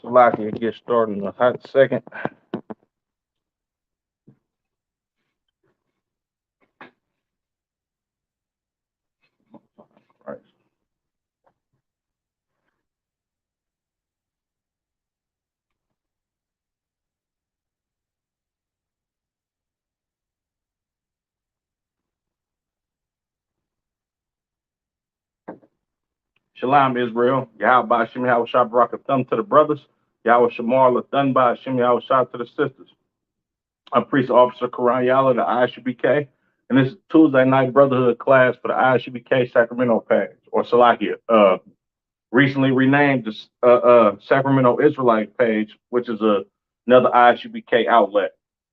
Slovakia get started in a hot second. Right. Shalom, Israel. Yahweh Shem Yahweh Shah Baraka Thumb to the brothers. Yahweh Shamar Lathan Ba Shem Yahweh Shah to the sisters. I'm Priest Officer Karan Yala, the ISUBK. And this is Tuesday night Brotherhood class for the ISUBK Sacramento page, or Salakia. Recently renamed the Sacramento Israelite page, which is another ISUBK outlet.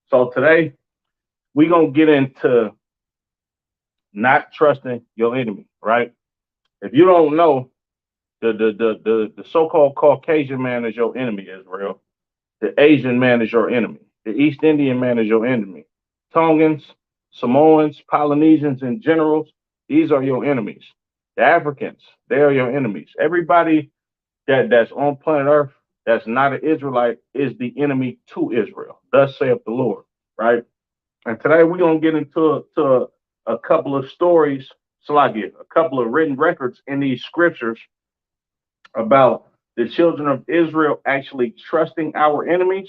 So today, we're going to get into not trusting your enemy, right? If you don't know, the so-called Caucasian man is your enemy, Israel. The Asian man is your enemy. The East Indian man is your enemy. Tongans, Samoans, Polynesians, and generals, these are your enemies. The Africans, they are your enemies. Everybody that's on planet Earth that's not an Israelite is the enemy to Israel. Thus saith the Lord, right? And today we're gonna get into a couple of stories, Salakia, a couple of written records in these scriptures about the children of Israel actually trusting our enemies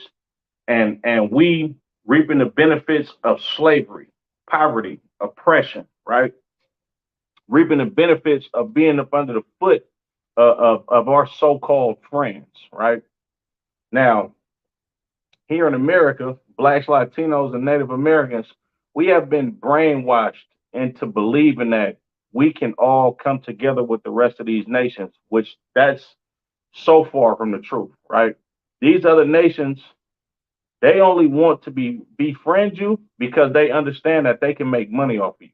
and we reaping the benefits of slavery, poverty, oppression, right? Reaping the benefits of being up under the foot of our so-called friends, right? Now, here in America, Blacks, Latinos, and Native Americans, we have been brainwashed into believing that we can all come together with the rest of these nations, which that's so far from the truth, right? These other nations, they only want to befriend you because they understand that they can make money off of you.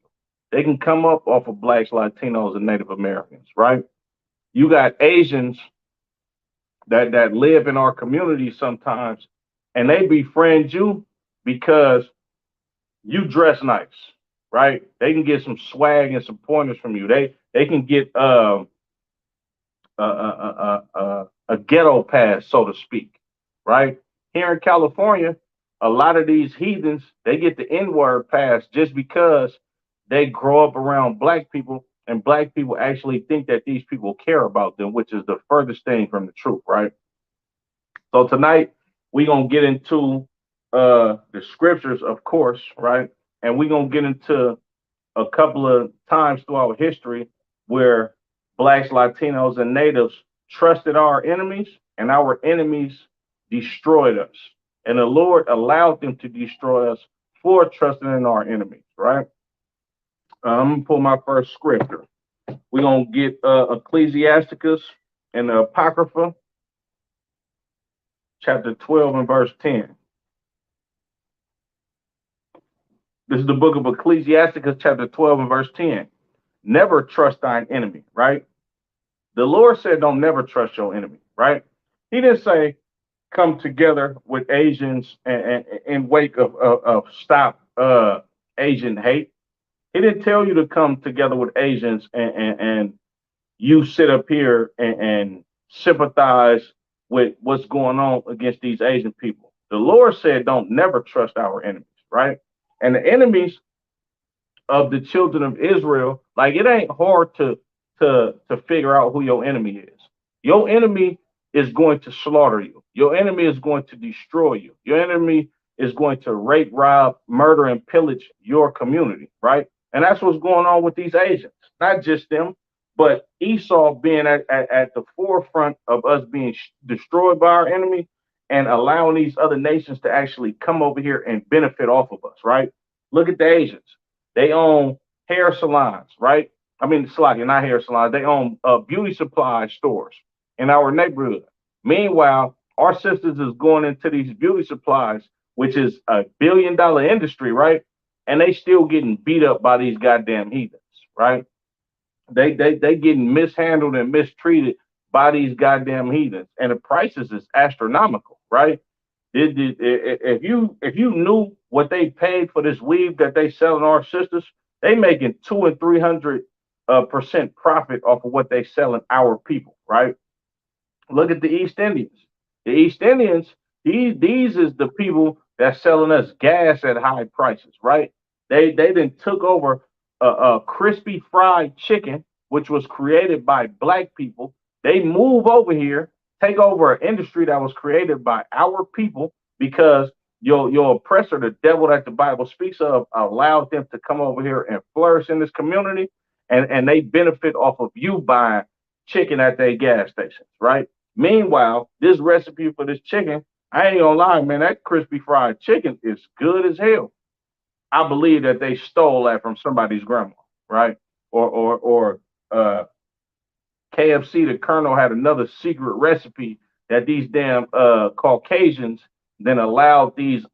They can come up off of Blacks, Latinos, and Native Americans, right? You got Asians that live in our communities sometimes, and they befriend you because you dress nice, right? They can get some swag and some pointers from you. They can get a ghetto pass, so to speak, right? Here in California, a lot of these heathens, they get the N-word pass just because they grow up around black people and black people actually think that these people care about them, which is the furthest thing from the truth, right? So tonight we're gonna get into the scriptures, of course, right? And we're gonna get into a couple of times throughout history where blacks, Latinos, and natives trusted our enemies, and our enemies destroyed us. And the Lord allowed them to destroy us for trusting in our enemies, right? I'm gonna pull my first scripture. We're gonna get Ecclesiasticus and the Apocrypha, chapter 12 and verse 10. This is the book of Ecclesiasticus, chapter 12 and verse 10. Never trust thine enemy, right? The Lord said, don't never trust your enemy, right? He didn't say, come together with Asians and in wake of stop Asian hate. He didn't tell you to come together with Asians and you sit up here and sympathize with what's going on against these Asian people. The Lord said, don't never trust our enemies, right? And the enemies of the children of Israel, like it ain't hard to figure out who your enemy is. Your enemy is going to slaughter you. Your enemy is going to destroy you. Your enemy is going to rape, rob, murder, and pillage your community, right? And that's what's going on with these Asians. Not just them, but Esau being at the forefront of us being destroyed by our enemy and allowing these other nations to actually come over here and benefit off of us, right? Look at the Asians. They own hair salons, right? I mean, Slovakia, not hair salons. They own beauty supply stores in our neighborhood. Meanwhile, our sisters is going into these beauty supplies, which is $1 billion industry, right? And they still getting beat up by these goddamn heathens, right? They getting mishandled and mistreated by these goddamn heathens, and the prices is astronomical, right? If you knew what they paid for this weave that they selling our sisters, they making 200 and 300% profit off of what they selling our people, right? Look at the East Indians. The East Indians, these is the people that's selling us gas at high prices, right? They then took over a crispy fried chicken, which was created by black people. They move over here, take over an industry that was created by our people because your oppressor, the devil that the Bible speaks of, allowed them to come over here and flourish in this community, and they benefit off of you buying chicken at their gas stations, right? Meanwhile, this recipe for this chicken, I ain't gonna lie, man, that crispy fried chicken is good as hell. I believe that they stole that from somebody's grandma, right? Or uh, KFC, the Colonel had another secret recipe that these damn Caucasians then allowed these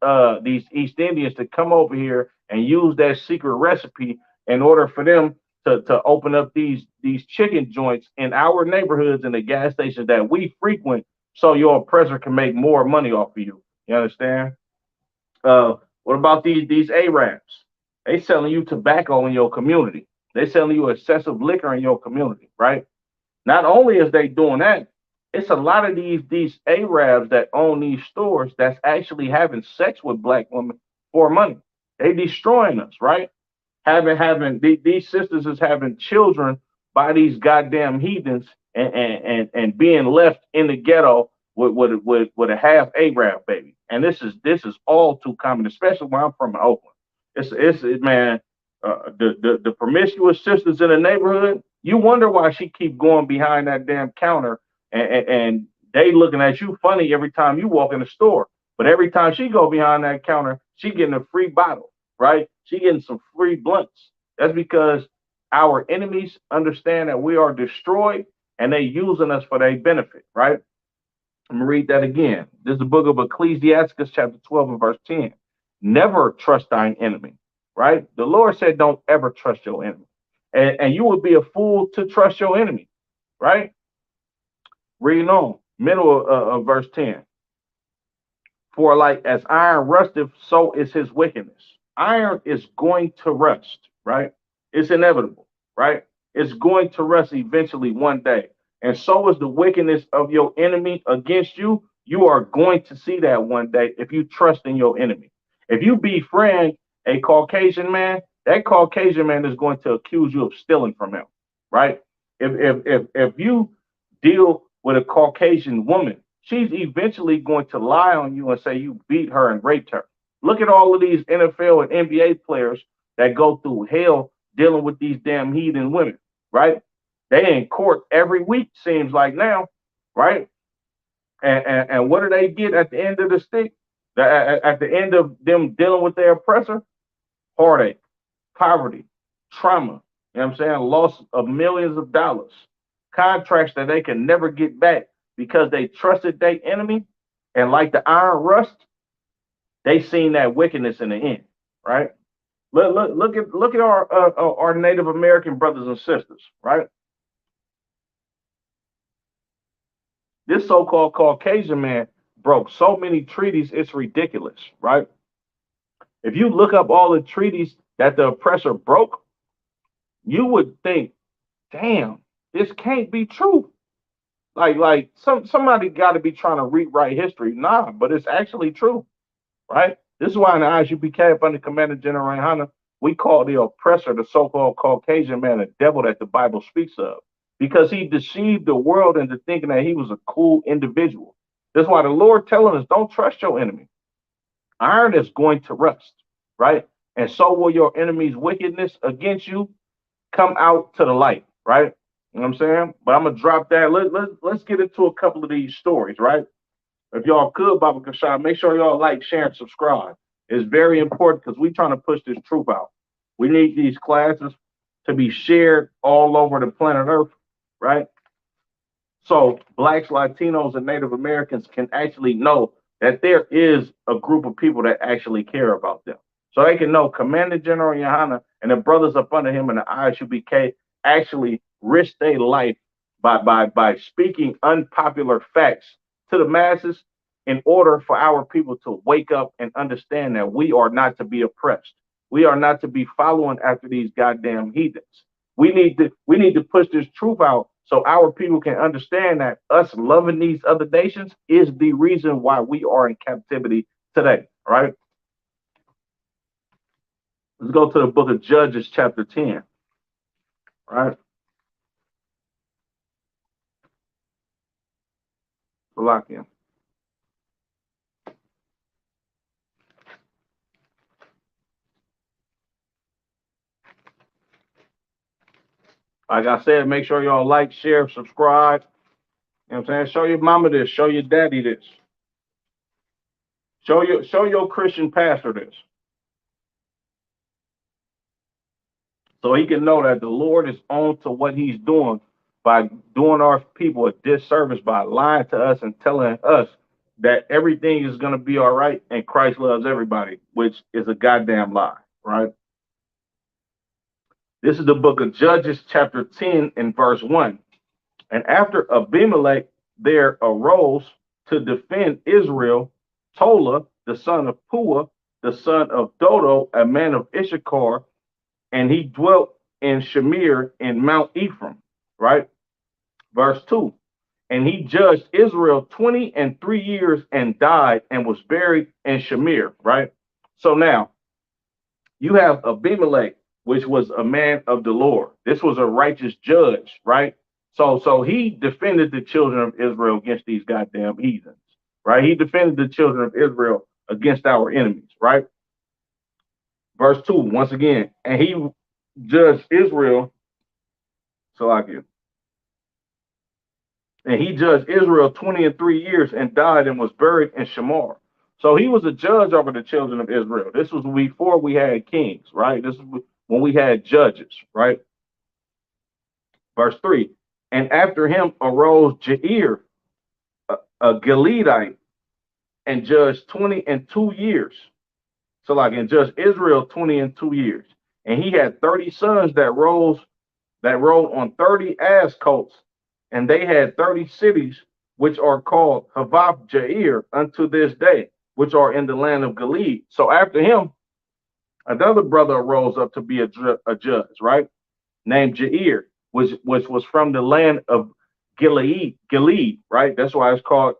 East Indians to come over here and use that secret recipe in order for them to open up these chicken joints in our neighborhoods and the gas stations that we frequent, so your oppressor can make more money off of you. You understand? What about these Arabs? They selling you tobacco in your community. They selling you excessive liquor in your community, right? Not only is they doing that, it's a lot of these Arabs that own these stores that's actually having sex with black women for money. They destroying us, right? These sisters is having children by these goddamn heathens and being left in the ghetto with a half Arab baby. And this is all too common, especially where I'm from in Oakland. Man, the promiscuous sisters in the neighborhood. You wonder why she keep going behind that damn counter and they looking at you funny every time you walk in the store. But every time she go behind that counter, she getting a free bottle, right? She getting some free blunts. That's because our enemies understand that we are destroyed and they using us for their benefit, right? I'm gonna read that again. This is the book of Ecclesiasticus, chapter 12 and verse 10. Never trust thine enemy, right? The Lord said, don't ever trust your enemy. And you would be a fool to trust your enemy, right? Reading on, middle of verse 10. For like as iron rusteth, so is his wickedness. Iron is going to rust, right? It's inevitable, right? It's going to rust eventually one day. And so is the wickedness of your enemy against you. You are going to see that one day if you trust in your enemy. If you befriend a Caucasian man, that Caucasian man is going to accuse you of stealing from him, right? If you deal with a Caucasian woman, she's eventually going to lie on you and say you beat her and raped her. Look at all of these NFL and NBA players that go through hell dealing with these damn heathen women, right? They in court every week, seems like now, right? And what do they get at the end of the stick? At the end of them dealing with their oppressor? Heartache, poverty, trauma, you know what I'm saying? Loss of millions of dollars, contracts that they can never get back because they trusted their enemy. And like the iron rust, they seen that wickedness in the end, right? Look at our Native American brothers and sisters, right? This so-called Caucasian man broke so many treaties, it's ridiculous, right? If you look up all the treaties that the oppressor broke, you would think, damn, this can't be true. Like somebody got to be trying to rewrite history. Nah, but it's actually true, right? This is why in the Isupk up under Commander General Hana, we call the oppressor, the so-called Caucasian man, the devil that the Bible speaks of, because he deceived the world into thinking that he was a cool individual. That's why the Lord telling us, don't trust your enemy. Iron is going to rust, right? And so will your enemy's wickedness against you come out to the light, right? You know what I'm saying? But I'm gonna drop that. Let's get into a couple of these stories, right? If y'all could, Baba Kashan, make sure y'all like, share, and subscribe. It's very important because we're trying to push this truth out. We need these classes to be shared all over the planet Earth, right? So blacks, Latinos, and Native Americans can actually know that there is a group of people that actually care about them. So they can know Commander General Yohana and the brothers up under him in the ISUBK actually risk their life by speaking unpopular facts to the masses in order for our people to wake up and understand that we are not to be oppressed. We are not to be following after these goddamn heathens. We need to push this truth out So our people can understand that us loving these other nations is the reason why we are in captivity today. All right. Let's go to the book of Judges, chapter 10. All right. Salakia. Like I said, make sure y'all like, share, subscribe. You know what I'm saying? Show your mama this, show your daddy this. Show your Christian pastor this. So he can know that the Lord is on to what he's doing by doing our people a disservice by lying to us and telling us that everything is going to be all right and Christ loves everybody, which is a goddamn lie, right? This is the book of Judges, chapter 10, and verse 1. And after Abimelech there arose to defend Israel, Tola, the son of Pua, the son of Dodo, a man of Issachar, and he dwelt in Shamir in Mount Ephraim, right? Verse 2. And he judged Israel 23 years and died and was buried in Shamir, right? So now you have Abimelech, which was a man of the Lord. This was a righteous judge, right? So he defended the children of Israel against these goddamn heathens, right? He defended the children of Israel against our enemies, right? Verse 2, once again, and he judged Israel, Salakia, and he judged Israel 23 years and died and was buried in Shamar. So he was a judge over the children of Israel. This was before we had kings, right? This is when we had judges, right? Verse 3, and after him arose Jair, a Gileadite, and judged 22 years. So like and judged Israel 22 years. And he had 30 sons that rode on 30 ass colts, and they had 30 cities which are called Havath Jair unto this day, which are in the land of Gilead. So after him, another brother arose up to be a judge, right? Named Jair, which was from the land of Gilead, right? That's why he's called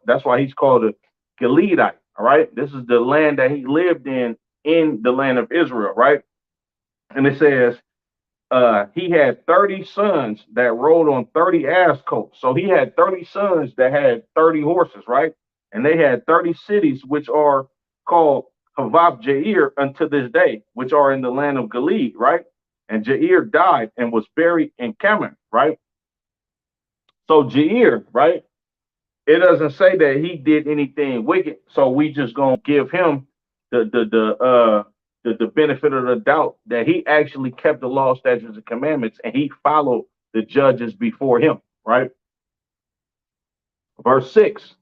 a Gileadite, all right? This is the land that he lived in the land of Israel, right? And it says he had 30 sons that rode on 30 ass colts. So he had 30 sons that had 30 horses, right? And they had 30 cities which are called Havath Jair unto this day, which are in the land of Gilead, right? And Jair died and was buried in Cameron, right? So Jair, right? It doesn't say that he did anything wicked, so we just gonna give him the benefit of the doubt that he actually kept the law, statutes, and commandments, and he followed the judges before him, right? Verse 6.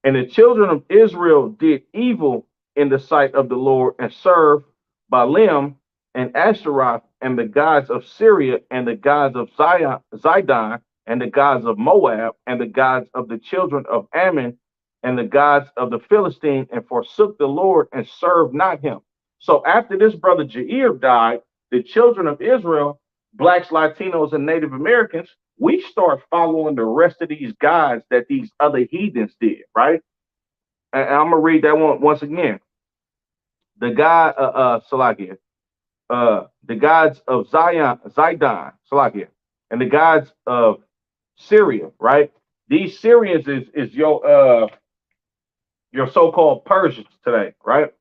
And the children of Israel did evil in the sight of the Lord and served Baalim and Asheroth and the gods of Syria and the gods of Zidon and the gods of Moab and the gods of the children of Ammon and the gods of the Philistine, and forsook the Lord and served not him. So after this brother Jair died, the children of Israel, blacks, Latinos, and Native Americans, we start following the rest of these gods that these other heathens did, right? And I'm gonna read that one once again. The God, Salakia, the gods of Zidon, Salakia, and the gods of Syria, right? These Syrians is your so-called Persians today, right?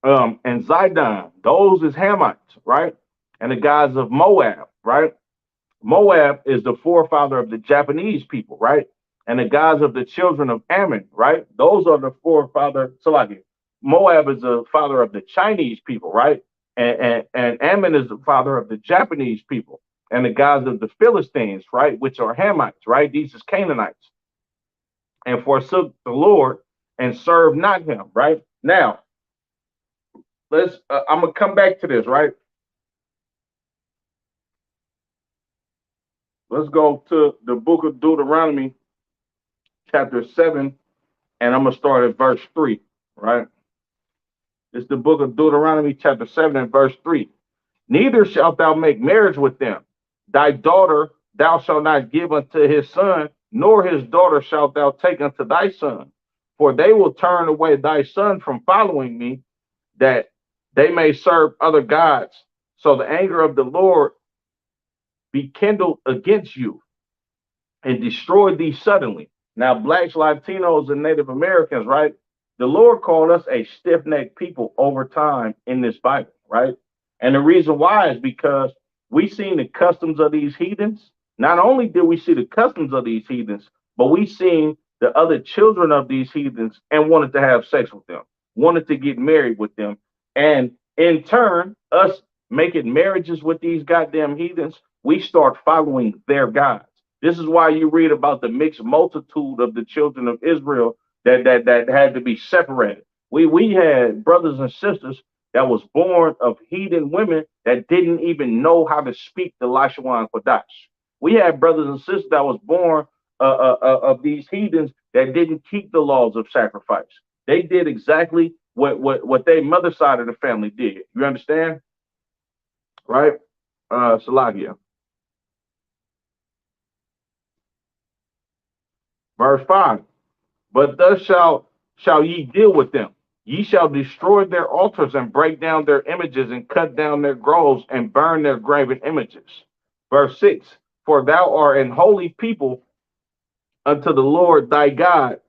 And Zidon, those is Hamites, right? And the gods of Moab, right? Moab is the forefather of the Japanese people, right? And the gods of the children of Ammon, right? Those are the forefather. So like Moab is the father of the Chinese people, right? And Ammon is the father of the Japanese people. And the gods of the Philistines, right? Which are Hamites, right? These is Canaanites. And forsook the Lord and served not him, right? Now, I'm gonna come back to this, right? Let's go to the book of Deuteronomy, chapter 7, and I'm gonna start at verse 3, right? It's the book of Deuteronomy, chapter 7, and verse 3. Neither shalt thou make marriage with them. Thy daughter thou shalt not give unto his son, nor his daughter shalt thou take unto thy son. For they will turn away thy son from following me, that they may serve other gods. So the anger of the Lord be kindled against you and destroy thee suddenly. Now, blacks, Latinos, and Native Americans, right? The Lord called us a stiff necked people over time in this Bible, right? And the reason why is because we seen the customs of these heathens. Not only did we see the customs of these heathens, but we seen the other children of these heathens and wanted to have sex with them, wanted to get married with them. And in turn, us making marriages with these goddamn heathens, we start following their gods. This is why you read about the mixed multitude of the children of Israel that had to be separated. We had brothers and sisters that was born of heathen women that didn't even know how to speak the Lashawan Kodash. We had brothers and sisters that was born of these heathens that didn't keep the laws of sacrifice. They did exactly what their mother side of the family did. You understand? Right? Salagia. Verse 5. But thus shall ye deal with them. Ye shall destroy their altars and break down their images and cut down their groves and burn their graven images. Verse 6. For thou art an holy people unto the Lord thy God.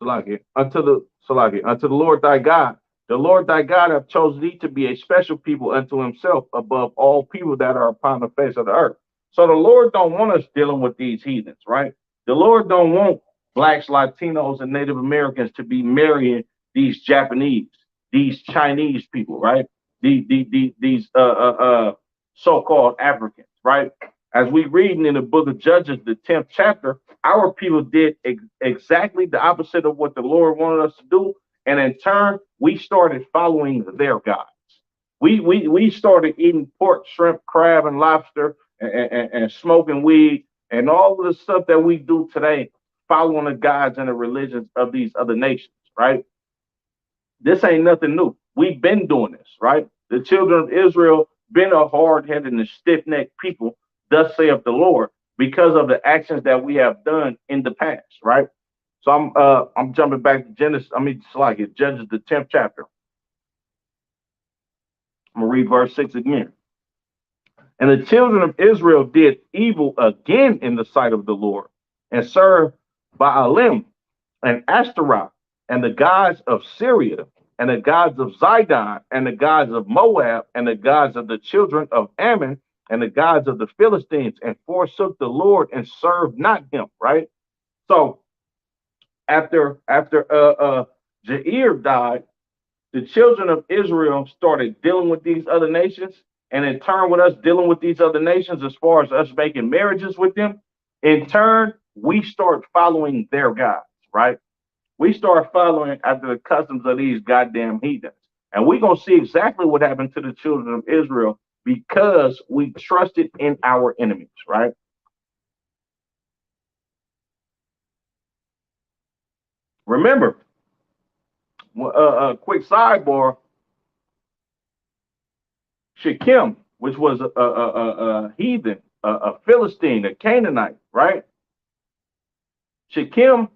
Unto the Lord thy God. The Lord thy God hath chosen thee to be a special people unto himself above all people that are upon the face of the earth. So the Lord don't want us dealing with these heathens, right? The Lord don't want blacks, Latinos, and Native Americans to be marrying these Japanese, these Chinese people, right? These so-called Africans, right? As we reading in the book of Judges, the 10th chapter, our people did exactly the opposite of what the Lord wanted us to do. And in turn, we started following their gods. We started eating pork, shrimp, crab, and lobster and smoking weed and all of the stuff that we do today, following the gods and the religions of these other nations, right? This ain't nothing new. We've been doing this, right? The children of Israel been a hard-headed and stiff-necked people, thus saith the Lord, because of the actions that we have done in the past, right? So I'm jumping back to Genesis. Judges the 10th chapter. I'm gonna read verse 6 again. And the children of Israel did evil again in the sight of the Lord, and served Baalim and Ashtaroth, and the gods of Syria, and the gods of Zidon, and the gods of Moab, and the gods of the children of Ammon, and the gods of the Philistines, and forsook the Lord and served not him. Right. So after Jair died, the children of Israel started dealing with these other nations, and in turn, with us dealing with these other nations, as far as us making marriages with them, in turn, we start following their gods, right? We start following after the customs of these goddamn heathens. And we're going to see exactly what happened to the children of Israel because we trusted in our enemies, right? Remember, a quick sidebar, Shechem, which was a heathen, a Philistine, a Canaanite, right? Shechem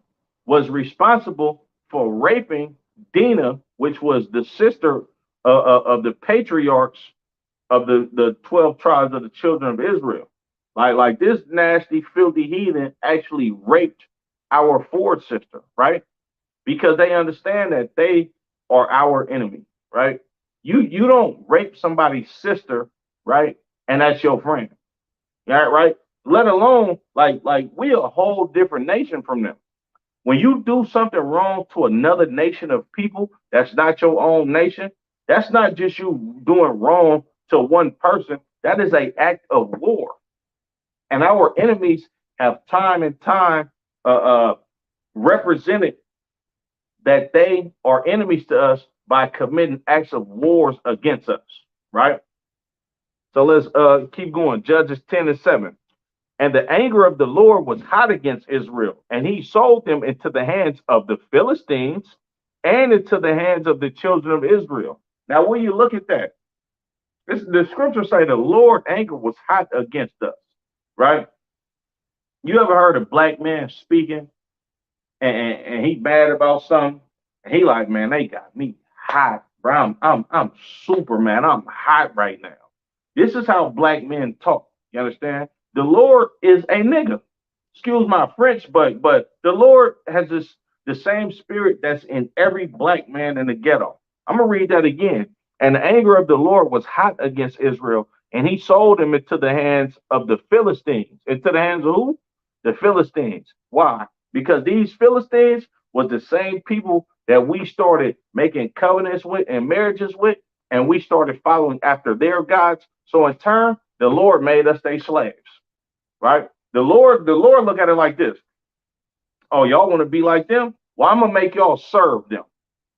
was responsible for raping Dinah, which was the sister of the patriarchs of the 12 tribes of the children of Israel. Like this nasty, filthy heathen actually raped our Ford sister, right? Because they understand that they are our enemy, right? You don't rape somebody's sister, right? And that's your friend. Yeah, right? Let alone like we a whole different nation from them. When you do something wrong to another nation of people that's not your own nation, that's not just you doing wrong to one person. That is an act of war. And our enemies have time and time represented that they are enemies to us by committing acts of wars against us, right? So let's keep going. Judges 10:7. And the anger of the Lord was hot against Israel, and he sold them into the hands of the Philistines and into the hands of the children of Israel. Now, when you look at that, the scriptures say the Lord's anger was hot against us. right? You ever heard a black man speaking and he bad about something? And he like, man, they got me hot, bro. I'm Superman. I'm hot right now. This is how black men talk. You understand? The Lord is a nigga. Excuse my French, but the Lord has the same spirit that's in every black man in the ghetto. I'm gonna read that again. And the anger of the Lord was hot against Israel, and he sold him into the hands of the Philistines. Into the hands of who? The Philistines. Why? Because these Philistines was the same people that we started making covenants with and marriages with, and we started following after their gods. So in turn, the Lord made us their slaves, right? The Lord look at it like this. Oh, y'all want to be like them? Well, I'm gonna make y'all serve them.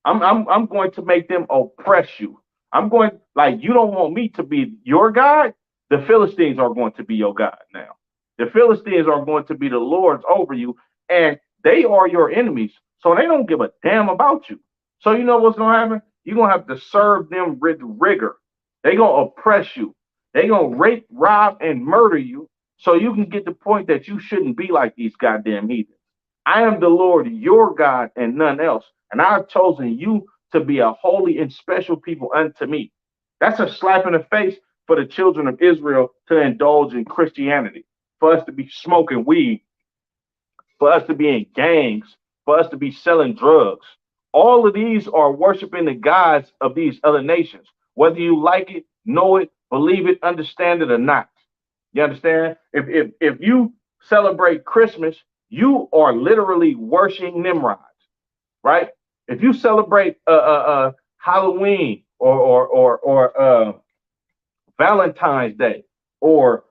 I'm going to make them oppress you. I'm going like you don't want me to be your God. The Philistines are going to be your God now. The Philistines are going to be the lords over you, and they are your enemies. So they don't give a damn about you. So you know what's gonna happen? You're gonna have to serve them with rigor. They're gonna oppress you. They're gonna rape, rob, and murder you so you can get the point that you shouldn't be like these goddamn heathens. I am the Lord your God and none else, and I've chosen you to be a holy and special people unto me. That's a slap in the face for the children of Israel to indulge in Christianity, for us to be smoking weed, for us to be in gangs, for us to be selling drugs. All of these are worshiping the gods of these other nations, whether you like it, know it, believe it, understand it, or not. You understand? If you celebrate Christmas, you are literally worshiping Nimrod, right? If you celebrate Halloween or Valentine's Day or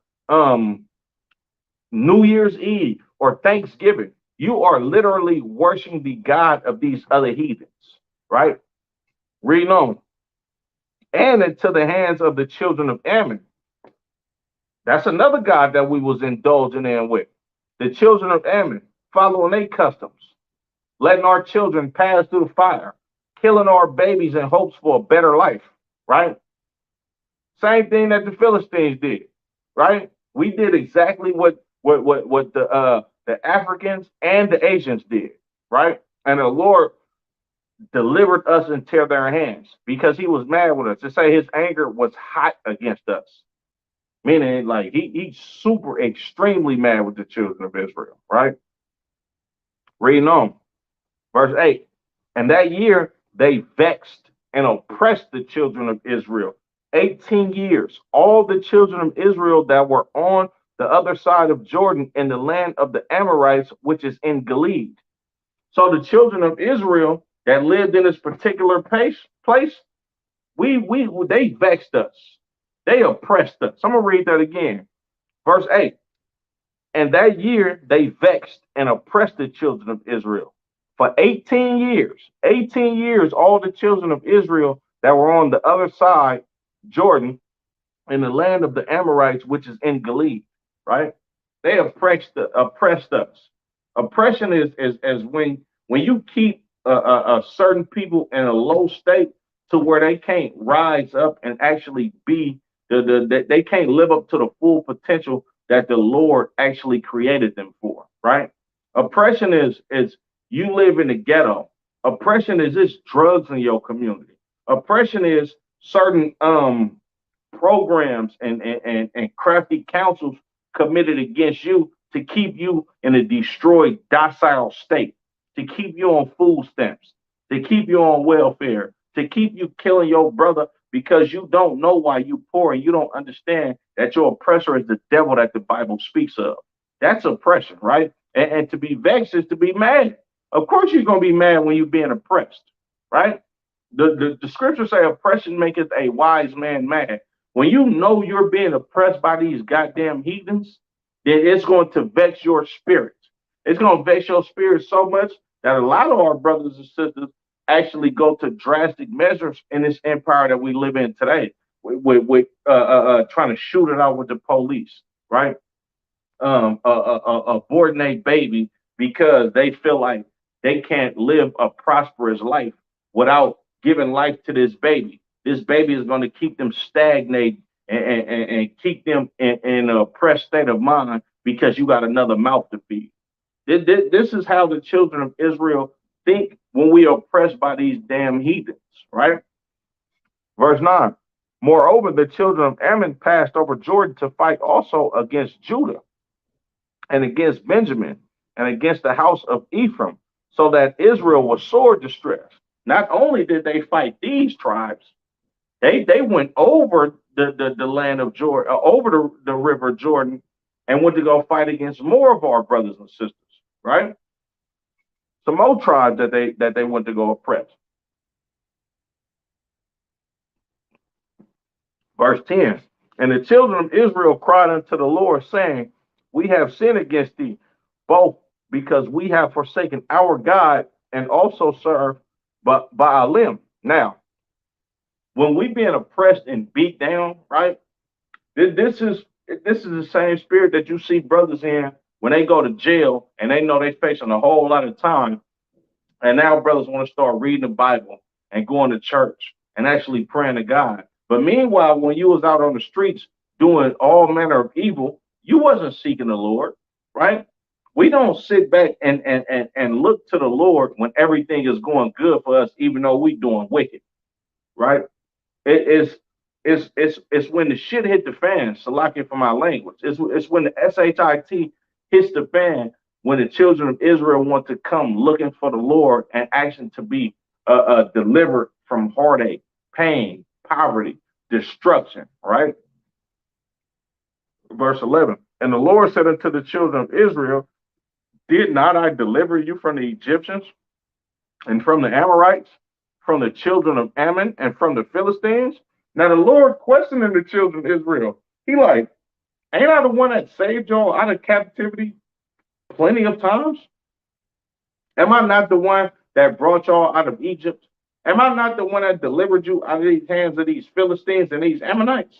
New Year's Eve or Thanksgiving, you are literally worshiping the God of these other heathens, right? Read on. And into the hands of the children of Ammon. That's another God that we was indulging in with. The children of Ammon, following their customs, letting our children pass through the fire, killing our babies in hopes for a better life, right? Same thing that the Philistines did, right? We did exactly what the Africans and the Asians did, right? And the Lord delivered us into their hands because he was mad with us. To say his anger was hot against us, meaning like he's super extremely mad with the children of Israel, right? Reading on, verse 8. And that year they vexed and oppressed the children of Israel 18 years. All the children of Israel that were on the other side of Jordan in the land of the Amorites, which is in Gilead. So the children of Israel that lived in this particular place, they vexed us. They oppressed us. I'm gonna read that again. Verse 8. And that year they vexed and oppressed the children of Israel for 18 years. 18 years, all the children of Israel that were on the other side, Jordan, in the land of the Amorites, which is in Gilead, right? They oppressed us. Oppression is when you keep certain people in a low state to where they can't rise up and actually be they can't live up to the full potential that the Lord actually created them for, right? Oppression is you live in the ghetto. Oppression is just drugs in your community. Oppression is certain programs and crafty counsels committed against you to keep you in a destroyed, docile state, to keep you on food stamps, to keep you on welfare, to keep you killing your brother because you don't know why you poor and you don't understand that your oppressor is the devil that the Bible speaks of. That's oppression, right? And to be vexed is to be mad. Of course, you're going to be mad when you're being oppressed, right? The scriptures say oppression maketh a wise man mad. When you know you're being oppressed by these goddamn heathens, then it's going to vex your spirit. It's going to vex your spirit so much that a lot of our brothers and sisters actually go to drastic measures in this empire that we live in today, with trying to shoot it out with the police, right? Aborting a baby because they feel like they can't live a prosperous life without giving life to this baby. This baby is going to keep them stagnated and keep them in a oppressed state of mind because you got another mouth to feed. This is how the children of Israel think when we are oppressed by these damn heathens, right? Verse 9. Moreover, the children of Ammon passed over Jordan to fight also against Judah and against Benjamin and against the house of Ephraim, so that Israel was sore distressed. Not only did they fight these tribes, they went over the land of Jordan, over the river Jordan, and went to go fight against more of our brothers and sisters, right? Some more tribes that they went to go oppress. Verse 10. And the children of Israel cried unto the Lord, saying, we have sinned against thee, both because we have forsaken our God and also serve Baalim. Now, when we being oppressed and beat down, right? This is the same spirit that you see brothers in when they go to jail and they know they're facing a whole lot of time. And now brothers want to start reading the Bible and going to church and actually praying to God. But meanwhile, when you was out on the streets doing all manner of evil, you wasn't seeking the Lord, right? We don't sit back and look to the Lord when everything is going good for us, even though we doing wicked, right? It's when the shit hit the fan, Salakia for my language. It's when the SHIT hits the fan, when the children of Israel want to come looking for the Lord and asking to be delivered from heartache, pain, poverty, destruction, right? Verse 11. And the Lord said unto the children of Israel, did not I deliver you from the Egyptians and from the Amorites, from the children of Ammon and from the Philistines? Now the Lord questioning the children of Israel. He like, ain't I the one that saved y'all out of captivity plenty of times? Am I not the one that brought y'all out of Egypt? Am I not the one that delivered you out of these hands of these Philistines and these Ammonites?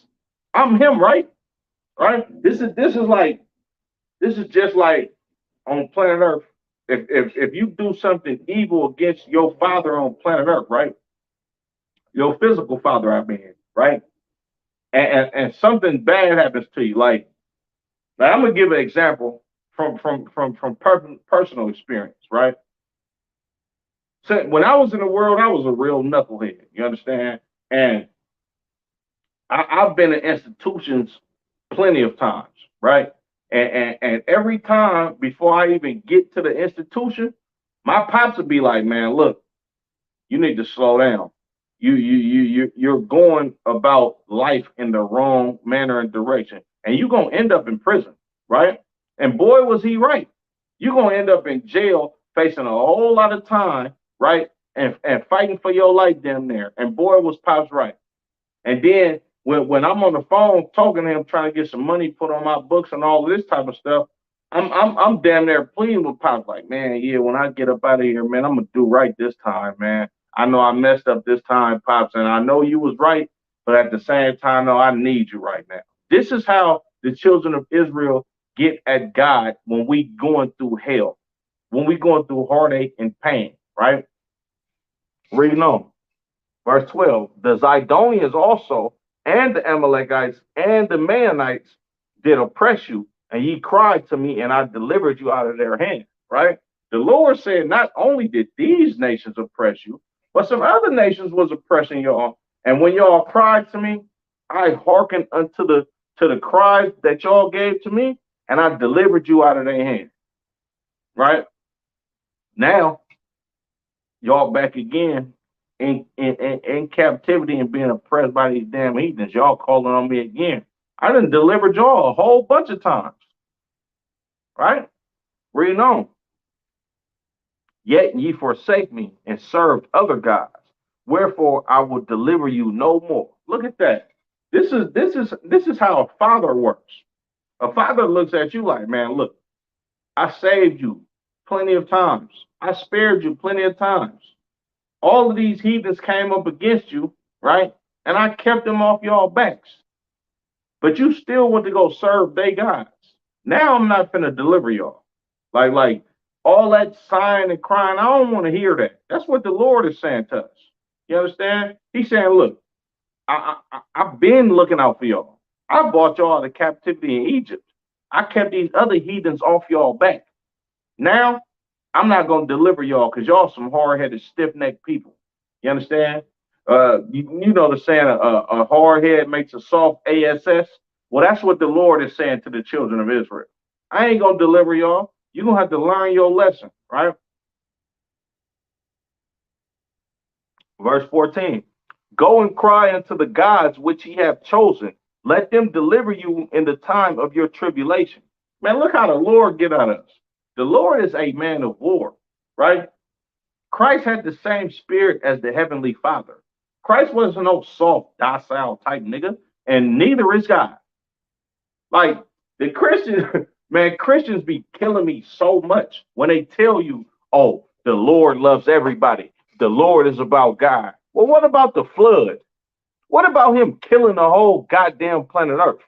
I'm him, right? Right? This is just like on planet Earth. If you do something evil against your father on planet Earth, right? Your physical father, I mean, right? And something bad happens to you. Like I'm gonna give an example from personal experience, right? So when I was in the world, I was a real knucklehead. You understand? And I've been in institutions plenty of times, right? And every time before I even get to the institution, my pops would be like, "Man, look, you need to slow down. You're going about life in the wrong manner and direction, and you're gonna end up in prison, right?" And boy, was he right. You're gonna end up in jail, facing a whole lot of time, right? And fighting for your life damn near. And boy, was pops right. And then when I'm on the phone talking to him, trying to get some money put on my books and all of this type of stuff, I'm damn near pleading with Pops, like, man, yeah, when I get up out of here, man, I'm gonna do right this time, man. I know I messed up this time, Pops, and I know you was right, but at the same time, no, I need you right now. This is how the children of Israel get at God when we going through hell, when we going through heartache and pain, right? Reading on. Verse 12, the Zidonians also, and the Amalekites, and the Maonites did oppress you, and ye cried to me, and I delivered you out of their hand, right? The Lord said, not only did these nations oppress you, but some other nations was oppressing y'all. And when y'all cried to me, I hearkened unto the cries that y'all gave to me, and I delivered you out of their hand, right? Now, y'all back again in captivity and being oppressed by these damn heathens. Y'all calling on me again. I done delivered y'all a whole bunch of times. Right? Reading on. Yet ye forsake me and served other gods. Wherefore I will deliver you no more. Look at that. This is how a father works. A father looks at you like, man, look, I saved you plenty of times. I spared you plenty of times. All of these heathens came up against you, right? And I kept them off y'all backs. But you still want to go serve they gods. Now I'm not finna deliver y'all. Like all that sighing and crying, I don't want to hear that. That's what the Lord is saying to us. You understand? He's saying, look, I've been looking out for y'all. I brought y'all out of captivity in Egypt. I kept these other heathens off y'all back. Now, I'm not going to deliver y'all because y'all some hard-headed, stiff-necked people. You understand? You know the saying, a hard head makes a soft ass. Well, that's what the Lord is saying to the children of Israel. I ain't going to deliver y'all. You're going to have to learn your lesson, right? Verse 14. Go and cry unto the gods which ye have chosen. Let them deliver you in the time of your tribulation. Man, look how the Lord get at us. The Lord is a man of war, right? Christ had the same spirit as the heavenly Father. Christ wasn't no soft, docile type nigga, and neither is God. Like the Christians, man, Christians be killing me so much when they tell you, oh, the Lord loves everybody. The Lord is about God. Well, what about the flood? What about him killing the whole goddamn planet Earth?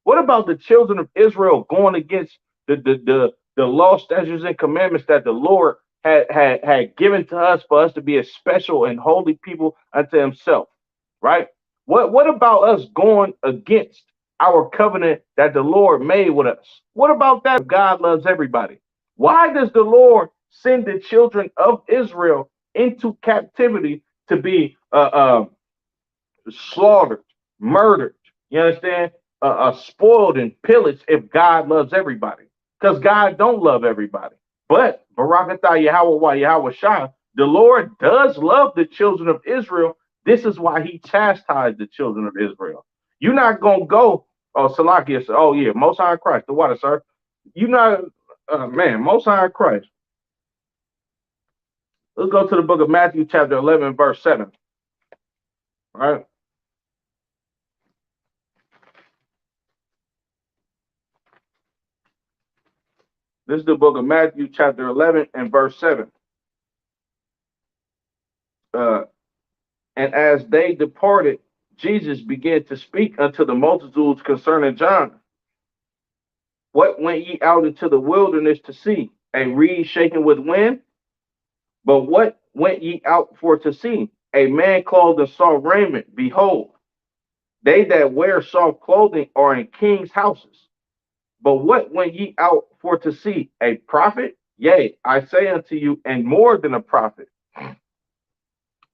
What about the children of Israel going against the law, statutes, and commandments that the Lord had given to us for us to be a special and holy people unto himself? Right? What about us going against our covenant that the Lord made with us? What about that? God loves everybody. Why does the Lord send the children of Israel into captivity to be slaughtered, murdered? You understand? Spoiled and pillaged if God loves everybody. Because God don't love everybody. But Barakatah Yahweh Yahweh Shah, the Lord does love the children of Israel. This is why he chastised the children of Israel. You're not going to go, oh, Salakia, oh, yeah, Most High Christ, the water, sir. You're not, man, Most High Christ. Let's go to the book of Matthew, chapter 11, verse 7. All right. This is the book of Matthew, chapter 11, and verse 7. Uh, and as they departed, Jesus began to speak unto the multitudes concerning John. What went ye out into the wilderness to see? A reed shaken with wind? But what went ye out for to see? A man clothed in soft raiment? Behold, they that wear soft clothing are in kings' houses. But what went ye out for to see? A prophet? Yea, I say unto you, and more than a prophet.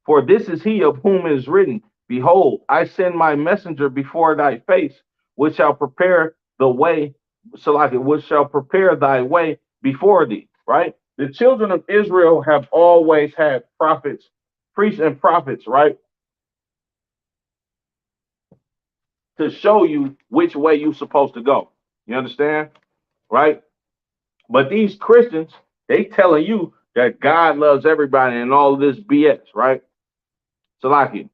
For this is he of whom it is written, behold, I send my messenger before thy face, which shall prepare the way, which shall prepare thy way before thee. Right? The children of Israel have always had prophets, priests and prophets, right? To show you which way you're supposed to go. You understand? Right? But these Christians, they telling you that God loves everybody and all of this BS, right? Salakia.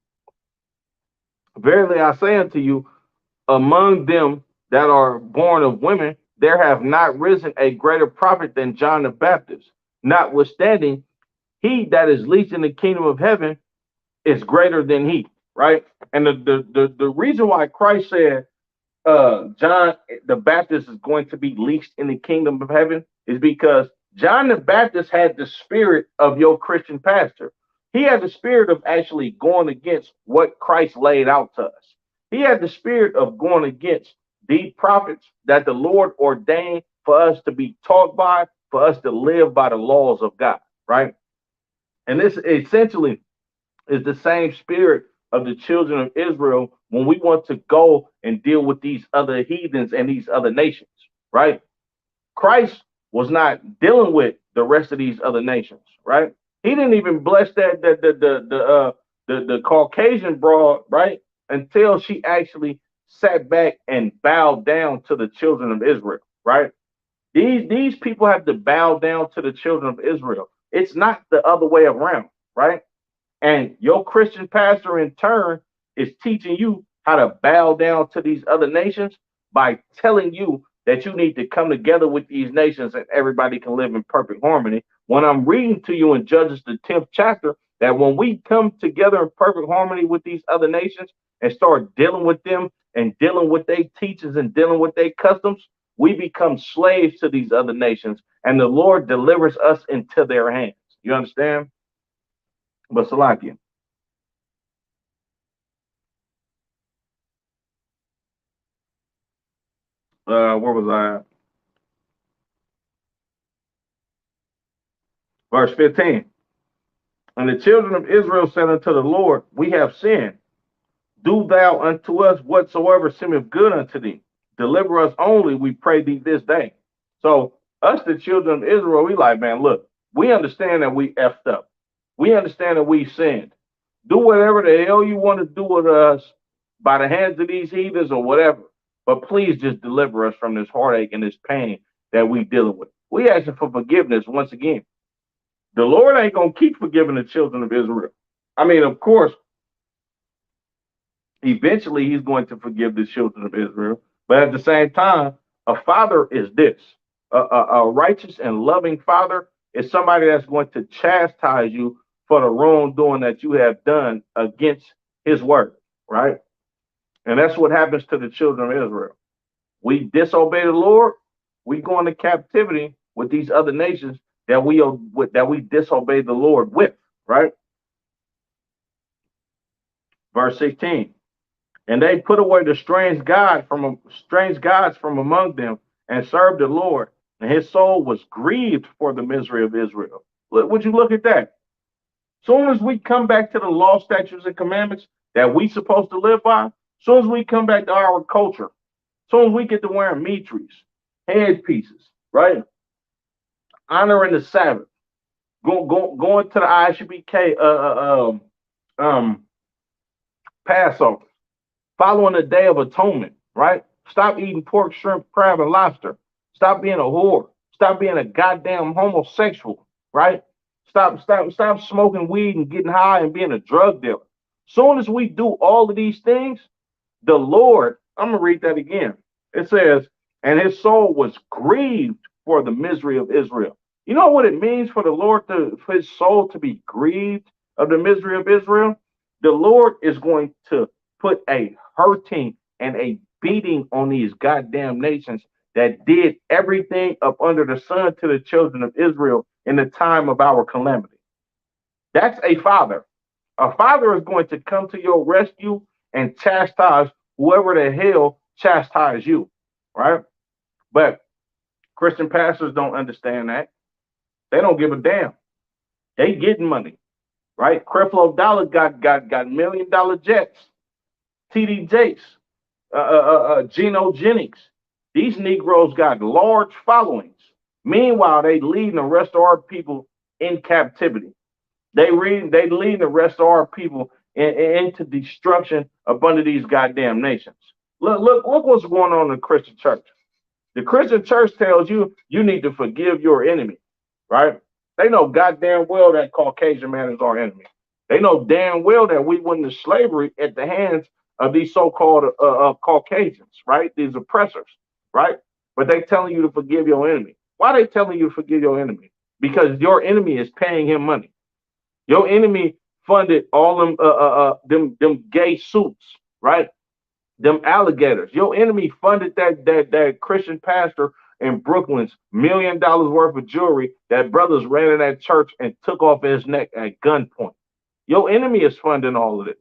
Verily I say unto you, among them that are born of women, there have not risen a greater prophet than John the Baptist. Notwithstanding, he that is least in the kingdom of heaven is greater than he, right? And the reason why Christ said John the Baptist is going to be least in the kingdom of heaven is because John the Baptist had the spirit of your Christian pastor. He had the spirit of actually going against what Christ laid out to us. He had the spirit of going against the prophets that the Lord ordained for us to be taught by, for us to live by the laws of God, right? And this essentially is the same spirit of the children of Israel when we want to go and deal with these other heathens and these other nations, right? Christ was not dealing with the rest of these other nations, right? He didn't even bless that the Caucasian broad, right? Until she actually sat back and bowed down to the children of Israel, right? These people have to bow down to the children of Israel. It's not the other way around, right? And your Christian pastor, in turn, is teaching you how to bow down to these other nations by telling you that you need to come together with these nations and everybody can live in perfect harmony. When I'm reading to you in Judges, the 10th chapter, that when we come together in perfect harmony with these other nations and start dealing with them and dealing with their teachings and dealing with their customs, we become slaves to these other nations and the Lord delivers us into their hands. You understand? But Salakia. Where was I at? Verse 15. And the children of Israel said unto the Lord, we have sinned. Do thou unto us whatsoever seemeth good unto thee. Deliver us only, we pray thee this day. So us, the children of Israel, we like, man, look, we understand that we effed up. We understand that we sinned. Do whatever the hell you want to do with us by the hands of these heathens or whatever. But please just deliver us from this heartache and this pain that we dealing with. We asking for forgiveness once again. The Lord ain't gonna keep forgiving the children of Israel. I mean, of course, eventually he's going to forgive the children of Israel. But at the same time, a father is this: a righteous and loving father is somebody that's going to chastise you for the wrongdoing that you have done against his word, right? And that's what happens to the children of Israel. We disobey the Lord, we go into captivity with these other nations that we disobey the Lord with, right? Verse 16. And they put away the strange gods from among them and served the Lord. And his soul was grieved for the misery of Israel. Would you look at that? Soon as we come back to the law, statutes, and commandments that we supposed to live by, soon as we come back to our culture, soon as we get to wearing mitres, headpieces, right? Honoring the Sabbath, going to the Isupk Passover, following the Day of Atonement, right? Stop eating pork, shrimp, crab, and lobster. Stop being a whore. Stop being a goddamn homosexual, right? Stop smoking weed and getting high and being a drug dealer. Soon as we do all of these things, the Lord, I'm gonna read that again. It says, and his soul was grieved for the misery of Israel. You know what it means for the Lord for his soul to be grieved of the misery of Israel? The Lord is going to put a hurting and a beating on these goddamn nations that did everything up under the sun to the children of Israel in the time of our calamity. That's a father. A father is going to come to your rescue and chastise whoever the hell chastise you, right? But Christian pastors don't understand that. They don't give a damn. They getting money, right? Creflo Dollar got $1 million jets. TD Jakes, Geno Jennings. These Negroes got large followings. Meanwhile, they leading the rest of our people in captivity. They leading the rest of our people into destruction up under these goddamn nations. Look what's going on in the Christian church. The Christian church tells you you need to forgive your enemy, right? They know goddamn well that Caucasian man is our enemy. They know damn well that we went into slavery at the hands of these so-called Caucasians, right? These oppressors, right? But they telling you to forgive your enemy. Why are they telling you to forgive your enemy? Because your enemy is paying him money. Your enemy funded all them gay suits, right? Them alligators. Your enemy funded that Christian pastor in Brooklyn's $1 million worth of jewelry that brothers ran in that church and took off his neck at gunpoint. Your enemy is funding all of this.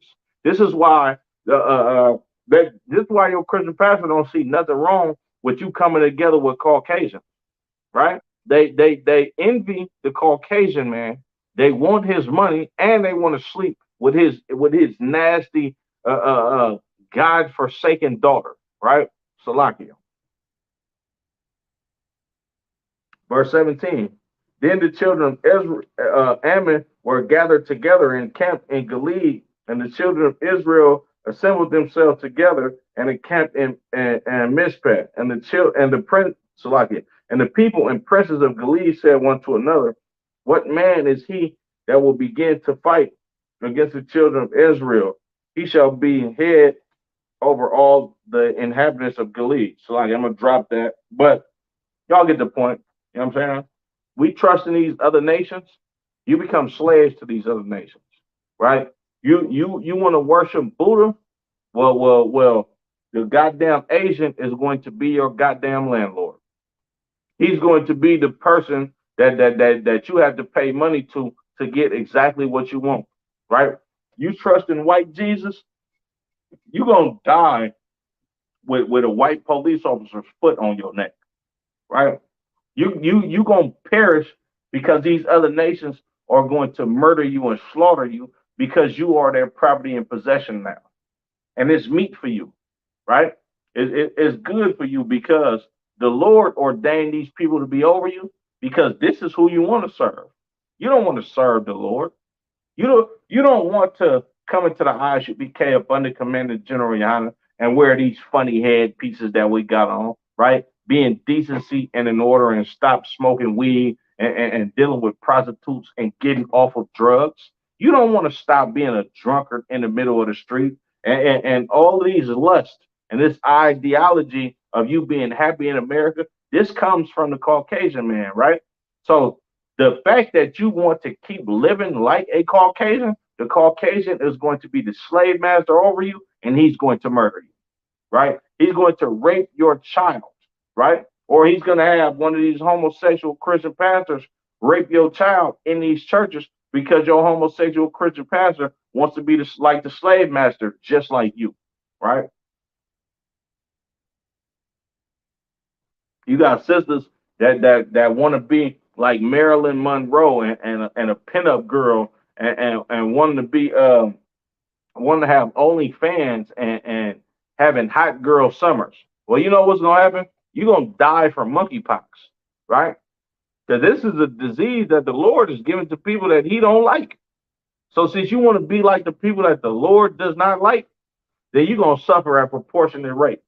This is why this is why your Christian pastor don't see nothing wrong with you coming together with Caucasians, right? They envy the Caucasian man. They want his money and they want to sleep with his nasty God-forsaken daughter, right? Salakia. Verse 17. Then the children of Ammon were gathered together and encamped in Gilead, and the children of Israel assembled themselves together and encamped in Mizpah. And the people and princes of Gilead said one to another, what man is he that will begin to fight against the children of Israel? He shall be head over all the inhabitants of Gilead. So I'm gonna drop that, but y'all get the point. You know what I'm saying? We trust in these other nations. You become slaves to these other nations, right? You want to worship Buddha? Well. The goddamn Asian is going to be your goddamn landlord. He's going to be the person that you have to pay money to get exactly what you want, right? You trust in white Jesus, you're gonna die with a white police officer's foot on your neck, right? You gonna perish because these other nations are going to murder you and slaughter you because you are their property and possession now, and it's meat for you, right? It's good for you because the Lord ordained these people to be over you because this is who you want to serve. You don't want to serve the Lord. You don't want to come into the ISUPK up under Commander General Yana and wear these funny head pieces that we got on, right? Be in decency and in order and stop smoking weed and dealing with prostitutes and getting off of drugs. You don't want to stop being a drunkard in the middle of the street and all these lusts and this ideology of you being happy in America. This comes from the Caucasian man, right? So the fact that you want to keep living like a Caucasian, the Caucasian is going to be the slave master over you and he's going to murder you, right? He's going to rape your child, right? Or he's going to have one of these homosexual Christian pastors rape your child in these churches because your homosexual Christian pastor wants to be like the slave master, just like you, right? You got sisters that want to be like Marilyn Monroe and a pinup girl and wanting to be wanting to have OnlyFans and having hot girl summers. Well, you know what's gonna happen? You're gonna die from monkeypox, right? Because this is a disease that the Lord is giving to people that He don't like. So since you want to be like the people that the Lord does not like, then you're gonna suffer at proportionate rates.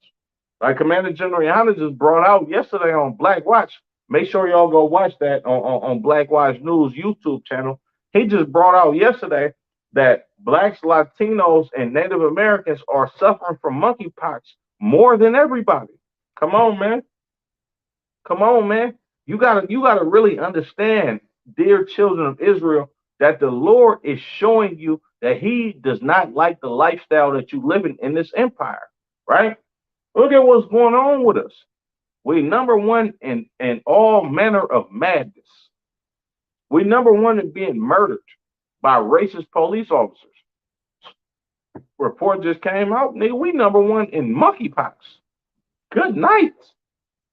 Like Commander General Yana just brought out yesterday on Black Watch. Make sure y'all go watch that on Black Watch News YouTube channel. He just brought out yesterday that blacks, Latinos, and Native Americans are suffering from monkeypox more than everybody. Come on, man. Come on, man. You gotta really understand, dear children of Israel, that the Lord is showing you that He does not like the lifestyle that you live in this empire, right? Look at what's going on with us. We number one in all manner of madness. We number one in being murdered by racist police officers. Report just came out, nigga. We number one in monkeypox. Good night.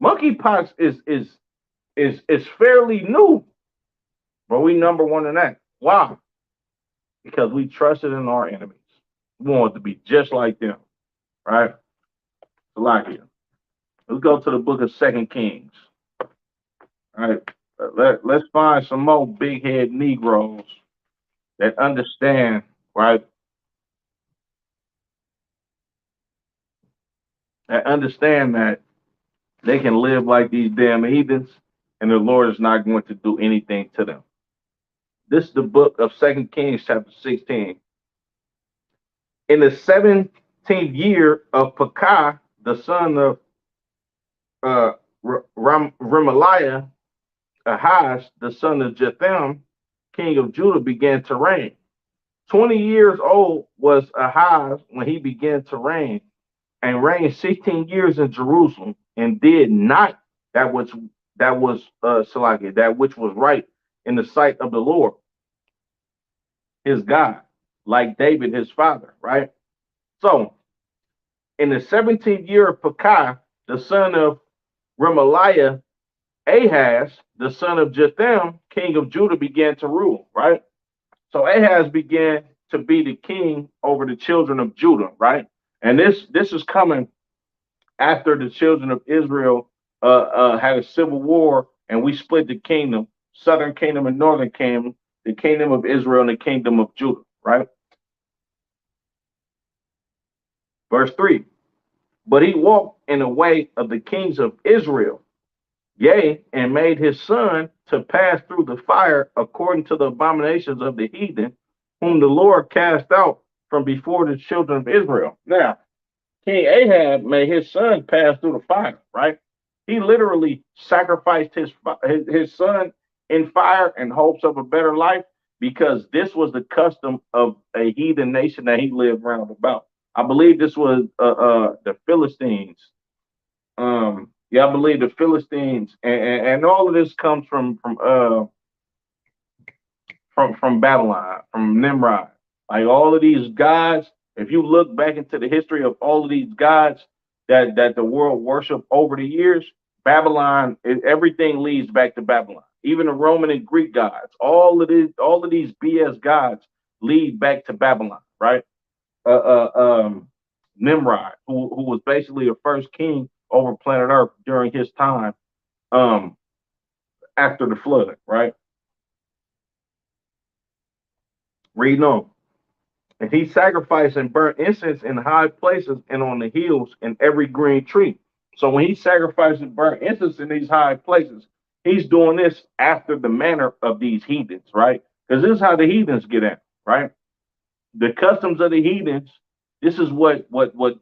Monkeypox is fairly new, but we number one in that. Why? Because we trusted in our enemies. We wanted to be just like them, right? Like it. Let's go to the book of Second Kings. All right. Let's find some more big head Negroes that understand, right? That understand that they can live like these damn heathens and the Lord is not going to do anything to them. This is the book of Second Kings, chapter 16. In the 17th year of Pekah, the son of Remaliah, Ahaz, the son of Jotham, king of Judah, began to reign. 20 years old was Ahaz when he began to reign, and reigned 16 years in Jerusalem, and did not that which was right in the sight of the Lord, his God, like David his father, right? So, in the 17th year of Pekah, the son of Remaliah, Ahaz, the son of Jotham, king of Judah, began to rule, right? So Ahaz began to be the king over the children of Judah, right? And this is coming after the children of Israel had a civil war and we split the kingdom, southern kingdom and northern kingdom, the kingdom of Israel and the kingdom of Judah, right? Verse 3. But he walked in the way of the kings of Israel, yea, and made his son to pass through the fire according to the abominations of the heathen, whom the Lord cast out from before the children of Israel. Now, King Ahab made his son pass through the fire, right? He literally sacrificed his son in fire in hopes of a better life because this was the custom of a heathen nation that he lived round about. I believe this was the Philistines. Yeah, I believe the Philistines, and all of this comes from Babylon, from Nimrod. Like all of these gods, if you look back into the history of all of these gods, that the world worship over the years, Babylon, everything leads back to Babylon. Even the Roman and Greek gods, all of these BS gods lead back to Babylon, right? Uh, Nimrod, who was basically the first king over planet Earth during his time, um, after the flood, right? Reading on. And he sacrificed and burnt incense in high places and on the hills and every green tree. So when he sacrificed and burnt incense in these high places, he's doing this after the manner of these heathens, right? Because this is how the heathens get at, right? The customs of the heathens, this is what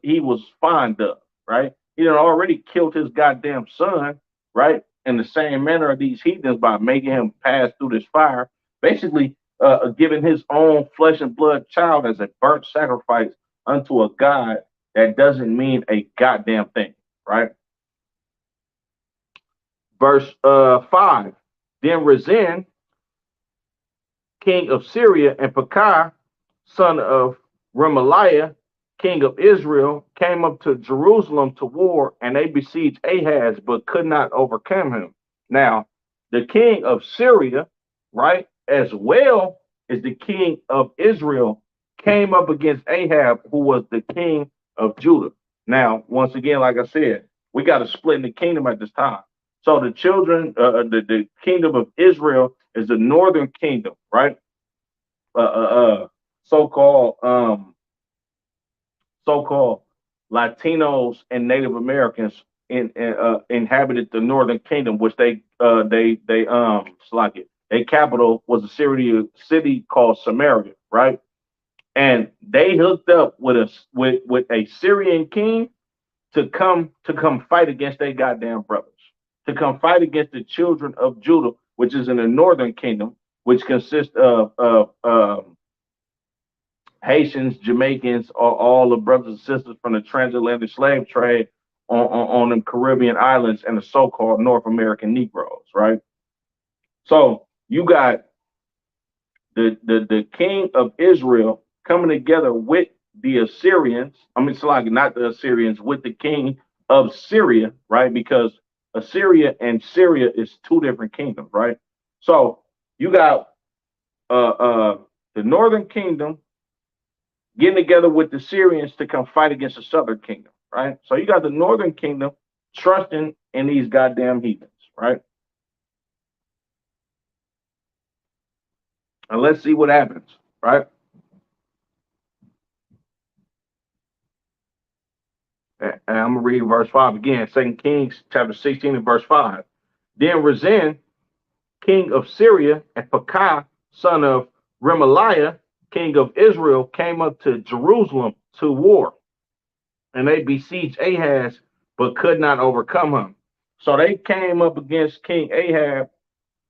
he was fond of, right? He had already killed his goddamn son, right? In the same manner of these heathens by making him pass through this fire, basically giving his own flesh and blood child as a burnt sacrifice unto a god that doesn't mean a goddamn thing, right? Verse 5. Then Rezin, king of Syria, and Pekah, son of Remaliah, king of Israel, came up to Jerusalem to war, and they besieged Ahaz, but could not overcome him. Now, the king of Syria, right, as well as the king of Israel, came up against Ahab, who was the king of Judah. Now, once again, like I said, we got a split in the kingdom at this time. So the children, the kingdom of Israel is the northern kingdom, right? Uh, uh, uh, so-called so-called Latinos and Native Americans inhabited the Northern Kingdom, which like it. Their capital was a city called Samaria, right? And they hooked up with a Syrian king to come fight against their goddamn brothers, to come fight against the children of Judah, which is in the Northern Kingdom, which consists of Haitians, Jamaicans, all the brothers and sisters from the transatlantic slave trade on the Caribbean islands and the so-called North American Negroes, right? So you got the king of Israel coming together with the Assyrians. I mean, it's like not the Assyrians, with the king of Syria, right? Because Assyria and Syria is two different kingdoms, right? So you got the northern kingdom getting together with the Syrians to come fight against the southern kingdom, right? So you got the northern kingdom trusting in these goddamn heathens, right? And let's see what happens, right? And I'm gonna read verse 5 again, 2 Kings chapter 16 and verse 5. Then Rezin, king of Syria, and Pekah, son of Remaliah, king of Israel, came up to Jerusalem to war, and they besieged Ahaz, but could not overcome him. So they came up against King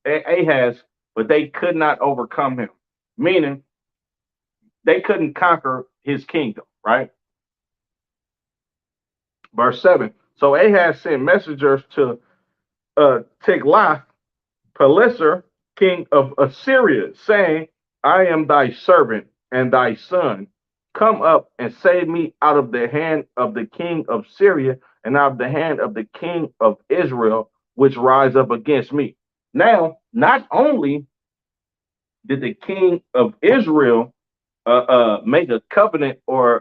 Ahaz, but they could not overcome him, meaning they couldn't conquer his kingdom, right? Verse 7. So Ahaz sent messengers to Tiglath-Pileser, king of Assyria, saying, I am thy servant and thy son. Come up and save me out of the hand of the king of Syria and out of the hand of the king of Israel, which rise up against me. Now, not only did the king of Israel make a covenant or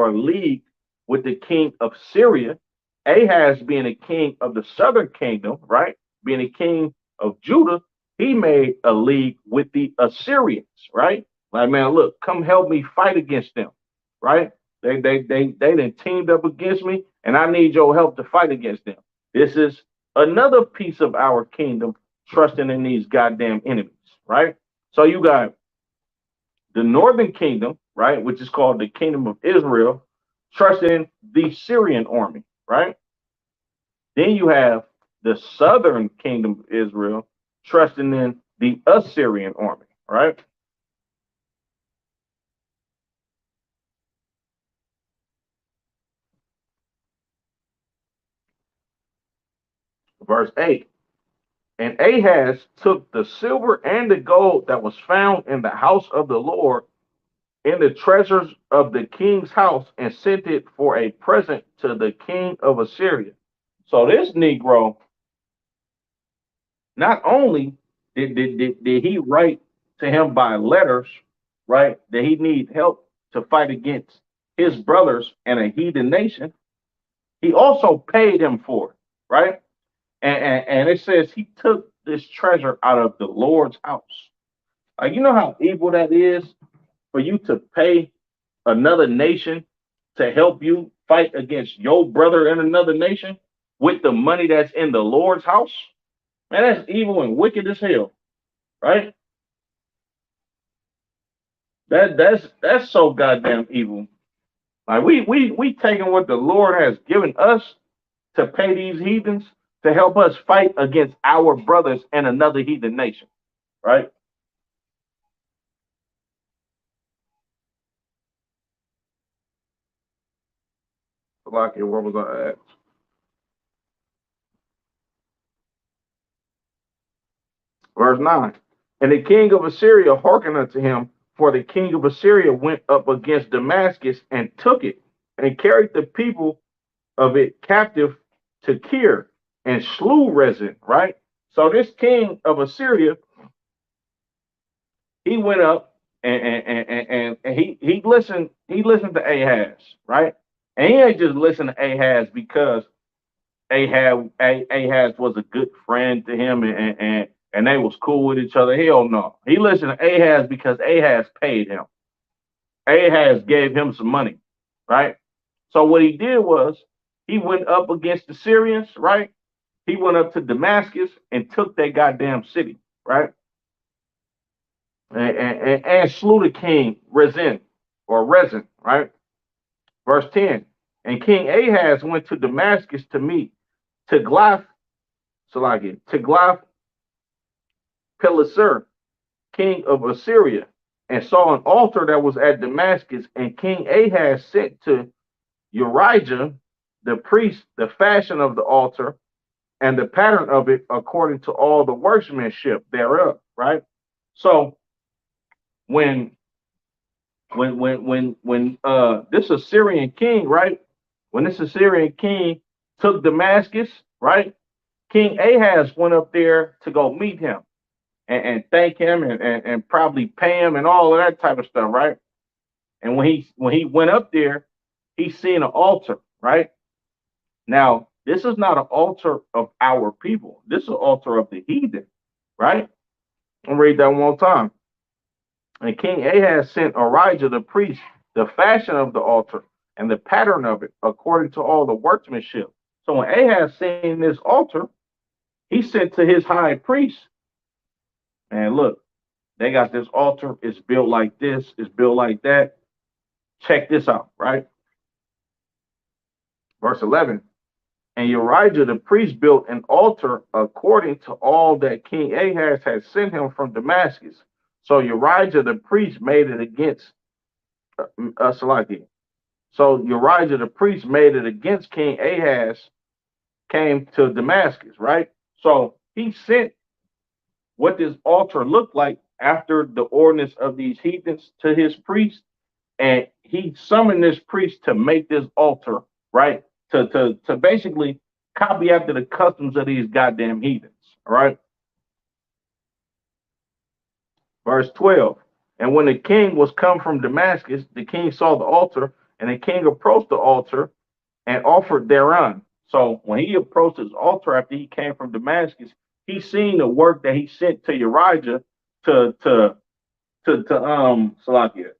a league with the king of Syria, Ahaz being a king of the southern kingdom, right? Being a king of Judah, he made a league with the Assyrians, right? Like, man, look, come help me fight against them, right? They then teamed up against me, and I need your help to fight against them. This is another piece of our kingdom trusting in these goddamn enemies, right? So you got the northern kingdom, right, which is called the kingdom of Israel, trusting the Syrian army, right? Then you have the southern kingdom of Israel trusting in the Assyrian army, right? Verse 8. And Ahaz took the silver and the gold that was found in the house of the Lord in the treasures of the king's house and sent it for a present to the king of Assyria. So this Negro, not only did he write to him by letters, right, that he need help to fight against his brothers and a heathen nation, he also paid him for it, right? And it says he took this treasure out of the Lord's house. Like, you know how evil that is for you to pay another nation to help you fight against your brother in another nation with the money that's in the Lord's house? Man, that's evil and wicked as hell, right? That's so goddamn evil. Like we taking what the Lord has given us to pay these heathens to help us fight against our brothers in another heathen nation, right? Like, what was I at? Verse 9. And the king of Assyria hearkened unto him, for the king of Assyria went up against Damascus and took it, and carried the people of it captive to Kir, and slew Rezin, right? So this king of Assyria, he went up and he listened to Ahaz, right? And he ain't just listened to Ahaz because Ahaz was a good friend to him and they was cool with each other. Hell no. He listened to Ahaz because Ahaz paid him. Ahaz gave him some money, right? So what he did was he went up against the Syrians, right? He went up to Damascus and took that goddamn city, right? And slew the king Rezin, right? Verse 10. And King Ahaz went to Damascus to meet Tiglath, Tiglath Pileser, king of Assyria, and saw an altar that was at Damascus. And King Ahaz sent to Urijah the priest the fashion of the altar and the pattern of it according to all the workmanship thereof. Right. So when this Assyrian king, right? When this Assyrian king took Damascus, right? King Ahaz went up there to go meet him and thank him and probably pay him and all of that type of stuff, right? And when he went up there, he seen an altar, right? Now, this is not an altar of our people. This is an altar of the heathen, right? I'll read that one more time. And King Ahaz sent Urijah the priest the fashion of the altar and the pattern of it according to all the workmanship. So when Ahaz seen this altar, he sent to his high priest, and look, they got this altar. It's built like this. It's built like that. Check this out, right? Verse 11. And Urijah the priest built an altar according to all that King Ahaz had sent him from Damascus. So Urijah the priest made it against Salaki. So Urijah the priest made it against King Ahaz, came to Damascus, right? So he sent what this altar looked like after the ordinance of these heathens to his priest, and he summoned this priest to make this altar, right? To basically copy after the customs of these goddamn heathens, all right? Verse 12. And when the king was come from Damascus, the king saw the altar, and the king approached the altar and offered thereon. So when he approached his altar after he came from Damascus, he seen the work that he sent to Urijah to Salakia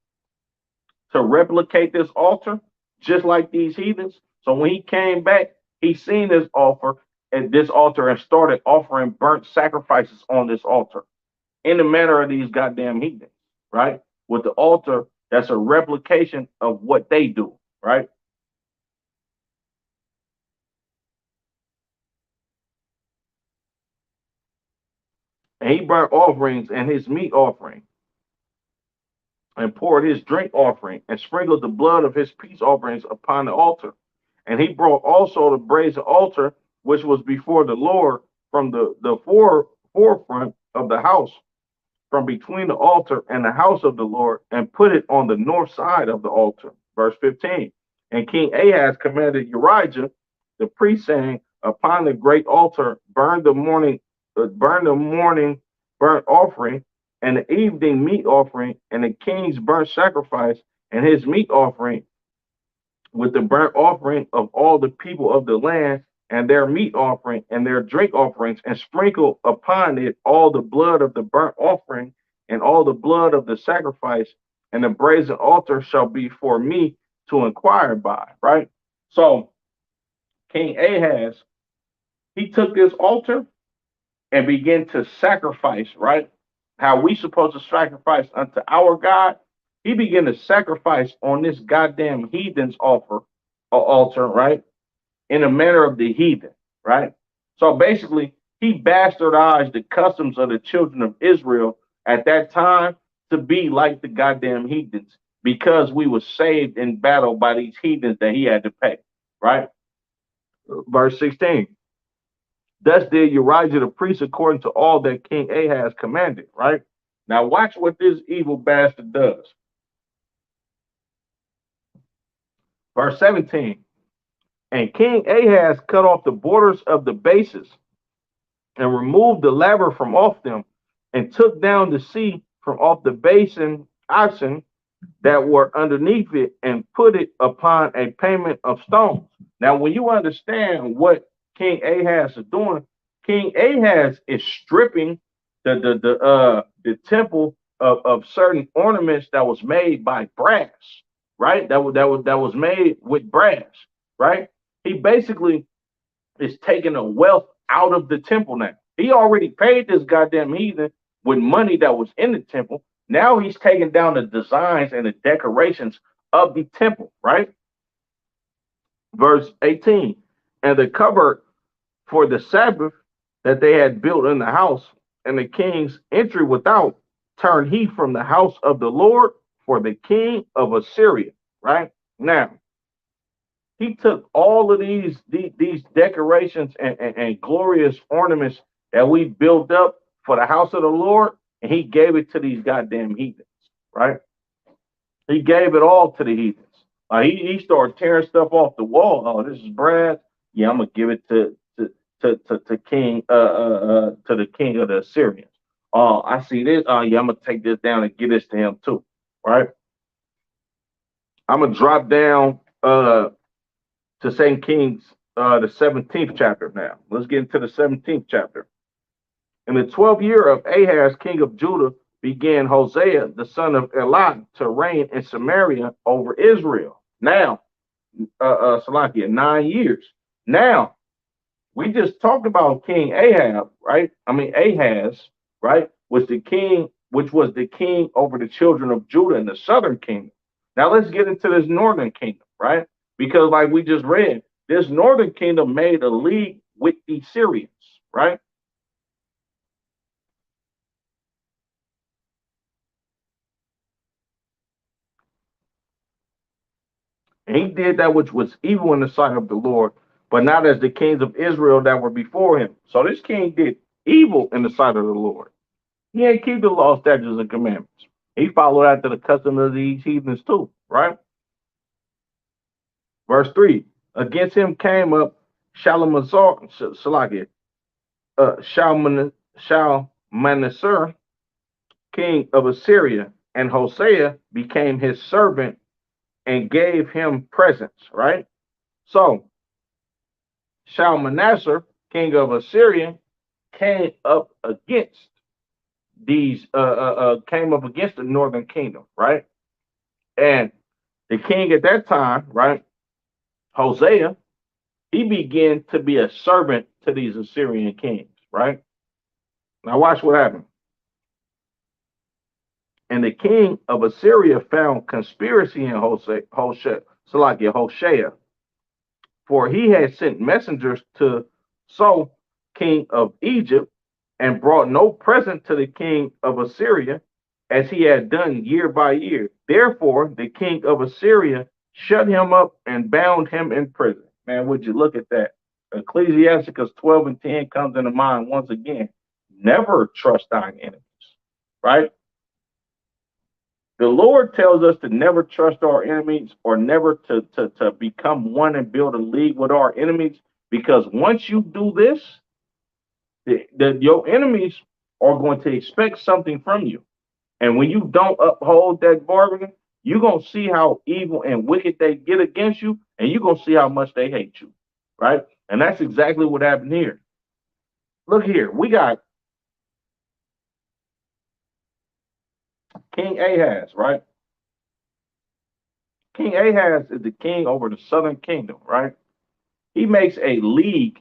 to replicate this altar, just like these heathens. So when he came back, he seen this altar and started offering burnt sacrifices on this altar in the manner of these goddamn heathens, right? With the altar that's a replication of what they do, right? And he burnt offerings and his meat offering, and poured his drink offering, and sprinkled the blood of his peace offerings upon the altar. And he brought also the brazen altar which was before the Lord from the forefront of the house, from between the altar and the house of the Lord, and put it on the north side of the altar. Verse 15. And King Ahaz commanded Urijah, the priest, saying, upon the great altar, burn the morning burnt offering, and the evening meat offering, and the king's burnt sacrifice, and his meat offering, with the burnt offering of all the people of the land, and their meat offering, and their drink offerings, and sprinkle upon it all the blood of the burnt offering, and all the blood of the sacrifice, and the brazen altar shall be for me to inquire by. Right? So King Ahaz, he took this altar and began to sacrifice, right? How we supposed to sacrifice unto our God. He began to sacrifice on this goddamn heathen's altar, right? In the manner of the heathen, right? So basically, he bastardized the customs of the children of Israel at that time to be like the goddamn heathens, because we were saved in battle by these heathens that he had to pay, right? Verse 16. Thus did Urijah the priest according to all that King Ahaz commanded, right? Now watch what this evil bastard does. Verse 17. And King Ahaz cut off the borders of the bases and removed the laver from off them, and took down the sea from off the basin oxen that were underneath it, and put it upon a payment of stones. Now, when you understand what King Ahaz is doing, King Ahaz is stripping the temple of certain ornaments that was made by brass, right? That was made with brass, right? He basically is taking the wealth out of the temple now. He already paid this goddamn heathen with money that was in the temple. Now he's taking down the designs and the decorations of the temple, right? Verse 18. And the cupboard for the Sabbath that they had built in the house, and the king's entry without, turned he from the house of the Lord for the king of Assyria, right? Now, he took all of these decorations and glorious ornaments that we built up for the house of the Lord, and he gave it to these goddamn heathens, right? He gave it all to the heathens. He started tearing stuff off the wall. Oh, this is brass. Yeah, I'm gonna give it to king to the king of the Assyrians. Oh, I see this. Oh, yeah, I'm gonna take this down and give this to him too, right? I'm gonna drop down to St. Kings, the 17th chapter now. Let's get into the 17th chapter. In the 12th year of Ahaz, king of Judah, began Hosea, the son of Elah, to reign in Samaria over Israel. Now, Salakia, 9 years. Now, we just talked about King Ahab, right? Ahaz, right, was the king, which was the king over the children of Judah in the southern kingdom. Now let's get into this northern kingdom, right? Because like we just read, this northern kingdom made a league with the Syrians, right? And he did that which was evil in the sight of the Lord, but not as the kings of Israel that were before him. So this king did evil in the sight of the Lord. He ain't keep the law, statutes, and commandments. He followed after the custom of these heathens too, right? Verse 3. Against him came up Shalmaneser, Shalmaneser, king of Assyria, and Hosea became his servant and gave him presents, right? So Shalmaneser, king of Assyria, came up against the northern kingdom, right? And the king at that time, right, Hosea, he began to be a servant to these Assyrian kings, right? Now watch what happened. And the king of Assyria found conspiracy in Hoshea, for he had sent messengers to So, king of Egypt, and brought no present to the king of Assyria, as he had done year by year. Therefore, the king of Assyria shut him up and bound him in prison. Man, would you look at that? Ecclesiasticus 12 and 10 comes into mind once again. Never trust thine enemies. right? The Lord tells us to never trust our enemies or never to become one and build a league with our enemies, because once you do this, your enemies are going to expect something from you. And when you don't uphold that bargain, you're going to see how evil and wicked they get against you, and you're going to see how much they hate you, right? And that's exactly what happened here. Look here, we got King Ahaz, right? King Ahaz is the king over the southern kingdom, right? He makes a league,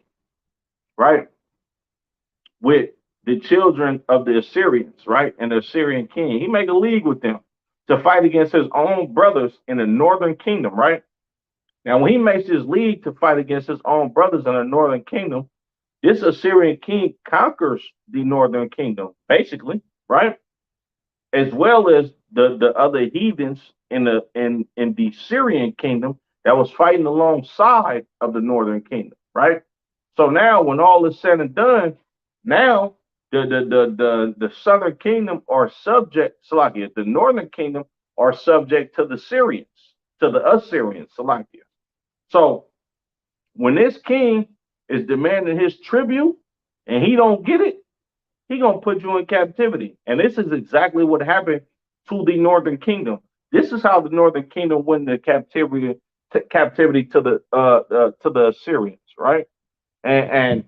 right, with the children of the Assyrians, right, and the Assyrian king. He make a league with them to fight against his own brothers in the northern kingdom, right? Now, when he makes his league to fight against his own brothers in the northern kingdom, this Assyrian king conquers the northern kingdom, basically, right? As well as the other heathens in the Syrian kingdom that was fighting alongside of the northern kingdom, right? So now, when all is said and done, now the southern kingdom are subject, Salakia, the northern kingdom are subject to the Syrians, to the Assyrians, Salakia. So when this king is demanding his tribute and he don't get it, he gonna put you in captivity. And this is exactly what happened to the northern kingdom. This is how the northern kingdom went into captivity to the Assyrians, right? And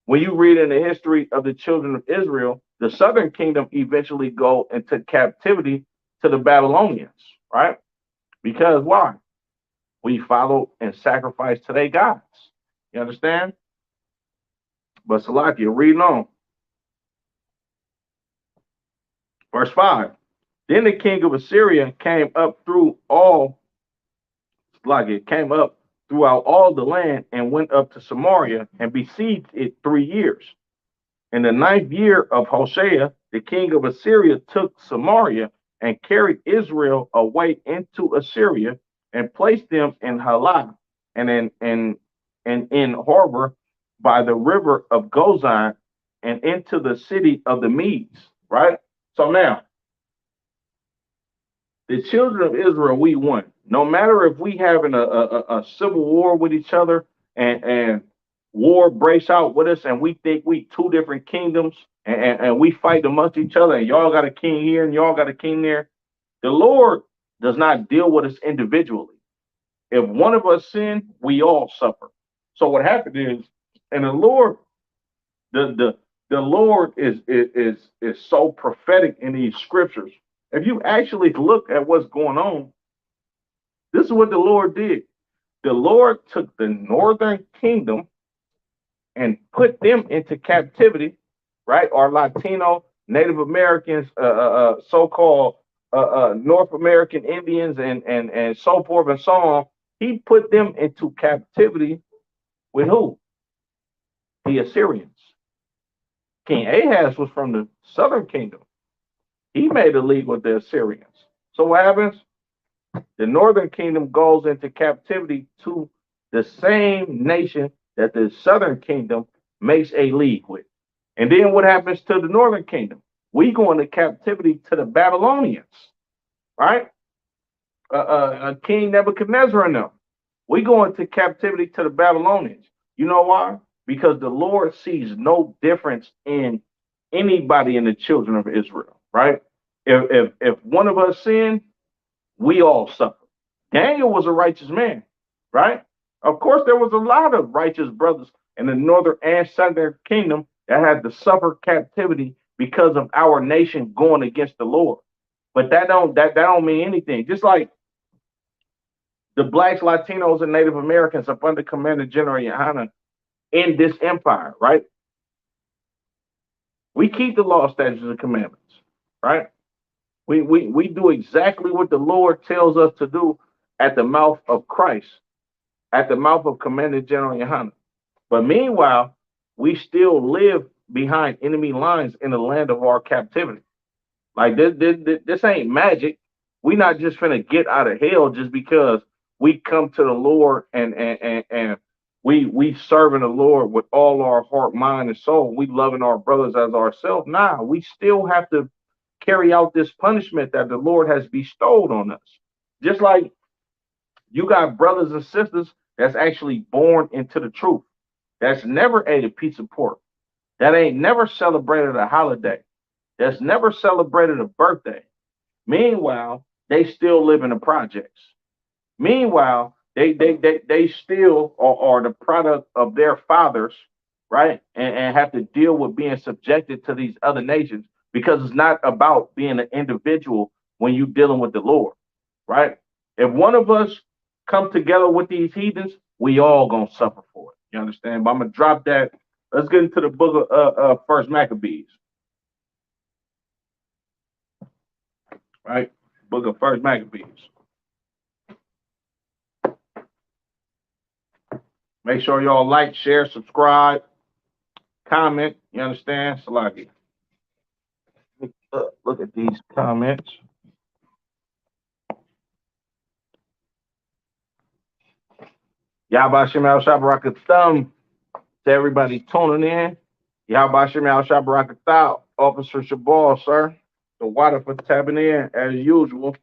when you read in the history of the children of Israel, the southern kingdom eventually go into captivity to the Babylonians, right? Because why? We follow and sacrifice to their gods. You understand? But Salakia, reading on. Verse 5. Then the king of Assyria came up through all, Salakia, came up throughout all the land and went up to Samaria and besieged it 3 years. In the 9th year of Hoshea, the king of Assyria took Samaria and carried Israel away into Assyria and placed them in Halah and in Harbor by the river of Gozan and into the city of the Medes. Right. So now, the children of Israel, we won. No matter if we having a civil war with each other and war breaks out with us and we think we two different kingdoms and we fight amongst each other and y'all got a king here and y'all got a king there, the Lord does not deal with us individually. If one of us sin, we all suffer. So what happened is, and the Lord, the Lord is so prophetic in these scriptures. If you actually look at what's going on, this is what the Lord did. The Lord took the northern kingdom and put them into captivity, right? Our Latino, Native Americans, so-called North American Indians, and so forth and so on. He put them into captivity with who? The Assyrians. King Ahaz was from the southern kingdom. He made a league with the Assyrians. So what happens? The northern kingdom goes into captivity to the same nation that the southern kingdom makes a league with. And then what happens to the northern kingdom? We go into captivity to the Babylonians, right? King Nebuchadnezzar and them. We go into captivity to the Babylonians. You know why? Because the Lord sees no difference in anybody in the children of Israel, right? If one of us sin, we all suffer. Daniel was a righteous man, right? Of course, there was a lot of righteous brothers in the northern and southern kingdom that had to suffer captivity because of our nation going against the Lord. But that don't mean anything. Just like the blacks, Latinos, and Native Americans up under Commander General Yohana in this empire, right? We keep the law, statutes, and commandments, right? We do exactly what the Lord tells us to do at the mouth of Christ, at the mouth of Commander General Yohana. But meanwhile, we still live behind enemy lines in the land of our captivity. Like this ain't magic. We not just finna get out of hell just because we come to the Lord and we serving the Lord with all our heart, mind, and soul. We loving our brothers as ourselves. Nah, we still have to carry out this punishment that the Lord has bestowed on us. Just like you got brothers and sisters that's actually born into the truth, that's never ate a piece of pork, that ain't never celebrated a holiday, that's never celebrated a birthday. Meanwhile, they still live in the projects. Meanwhile, they still are the product of their fathers, right? And have to deal with being subjected to these other nations because it's not about being an individual when you're dealing with the Lord, right? If one of us come together with these heathens, we all gonna suffer for it. You understand? But I'm gonna drop that. Let's get into the book of First Maccabees, right? Book of First Maccabees. Make sure y'all like, share, subscribe, comment. You understand? Salaki. Look at these comments. Yabashim al Shabarakathum to everybody tuning in. Yabashim al Shabarakathum, Officer Shabal, sir. The water for tapping in as usual.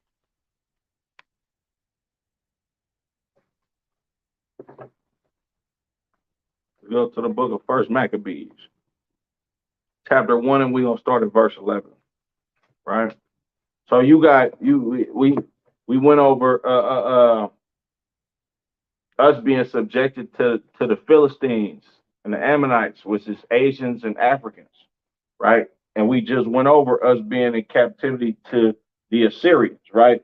We go to the book of First Maccabees, chapter 1, and we're gonna start at verse 11. Right? So you got we went over us being subjected to the Philistines and the Ammonites, which is Asians and Africans, right? And we just went over us being in captivity to the Assyrians, right?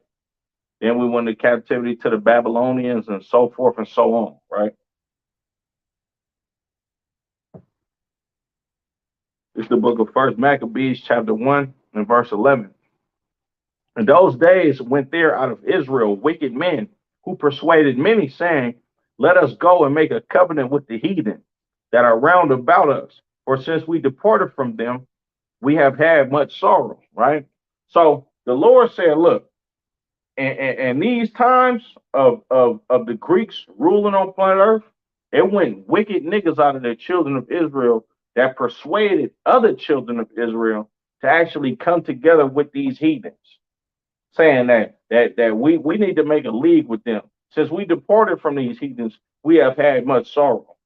Then we went into captivity to the Babylonians and so forth and so on, right? It's the book of First Maccabees, chapter 1 and verse 11. In those days went there out of Israel wicked men who persuaded many, saying, let us go and make a covenant with the heathen that are round about us. For since we departed from them, we have had much sorrow, right? So the Lord said, look, and these times of the Greeks ruling on planet Earth, it went wicked niggas out of the children of Israel that persuaded other children of Israel to actually come together with these heathens, saying that we need to make a league with them. Since we departed from these heathens, we have had much sorrow.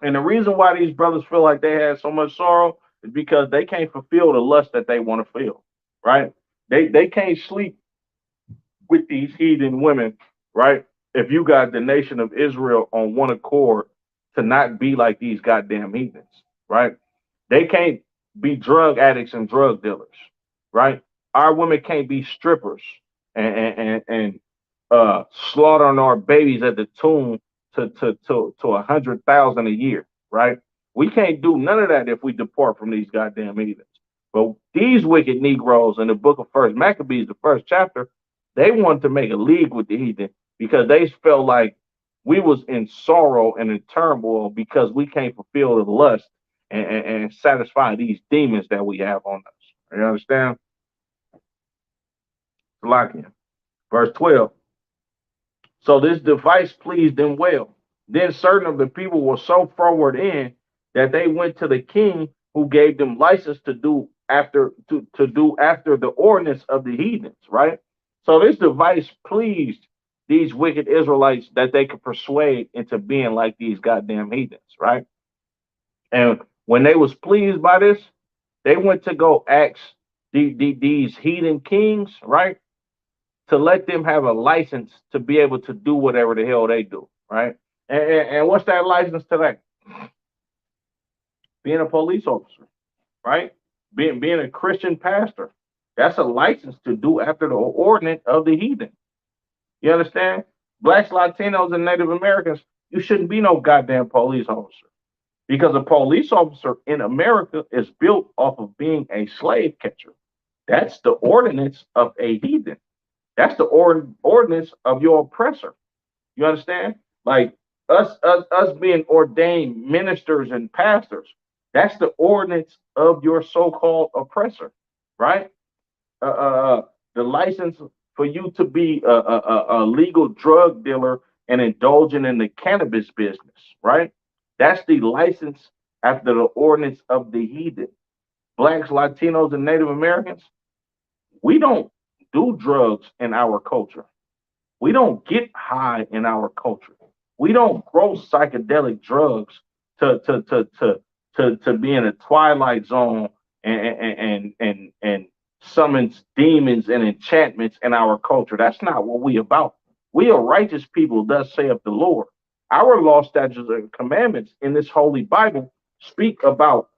And the reason why these brothers feel like they had so much sorrow is because they can't fulfill the lust that they want to feel, right? They can't sleep with these heathen women, right? If you got the nation of Israel on one accord to not be like these goddamn heathens, right? They can't be drug addicts and drug dealers, right? Our women can't be strippers and slaughtering our babies at the tomb to 100,000 a year, right? We can't do none of that if we depart from these goddamn heathens. But these wicked Negroes in the book of First Maccabees, the first chapter, they wanted to make a league with the heathen because they felt like we was in sorrow and in turmoil because we can't fulfill the lust and satisfy these demons that we have on us. You understand? Salakia. Verse 12. So this device pleased them well. Then certain of the people were so forward in that they went to the king, who gave them license to do after the ordinance of the heathens, right? So this device pleased these wicked Israelites that they could persuade into being like these goddamn heathens, right? And when they was pleased by this, they went to go ask these heathen kings, right, to let them have a license to be able to do whatever the hell they do, right? And what's that license today? Being a police officer, right? Being a Christian pastor. That's a license to do after the ordinance of the heathen. You understand? Blacks, Latinos, and Native Americans, you shouldn't be no goddamn police officer. Because a police officer in America is built off of being a slave catcher. That's the ordinance of a heathen. That's the ordinance of your oppressor. You understand? Like us being ordained ministers and pastors. That's the ordinance of your so-called oppressor, right? The license for you to be a legal drug dealer and indulging in the cannabis business, right? That's the license after the ordinance of the heathen. blacks, Latinos, and Native Americans, we don't do drugs in our culture. We don't get high in our culture. We don't grow psychedelic drugs to be in a twilight zone and summons demons and enchantments in our culture. That's not what we about. We are righteous people, thus saith the Lord. Our law, statutes, and commandments in this holy Bible speak about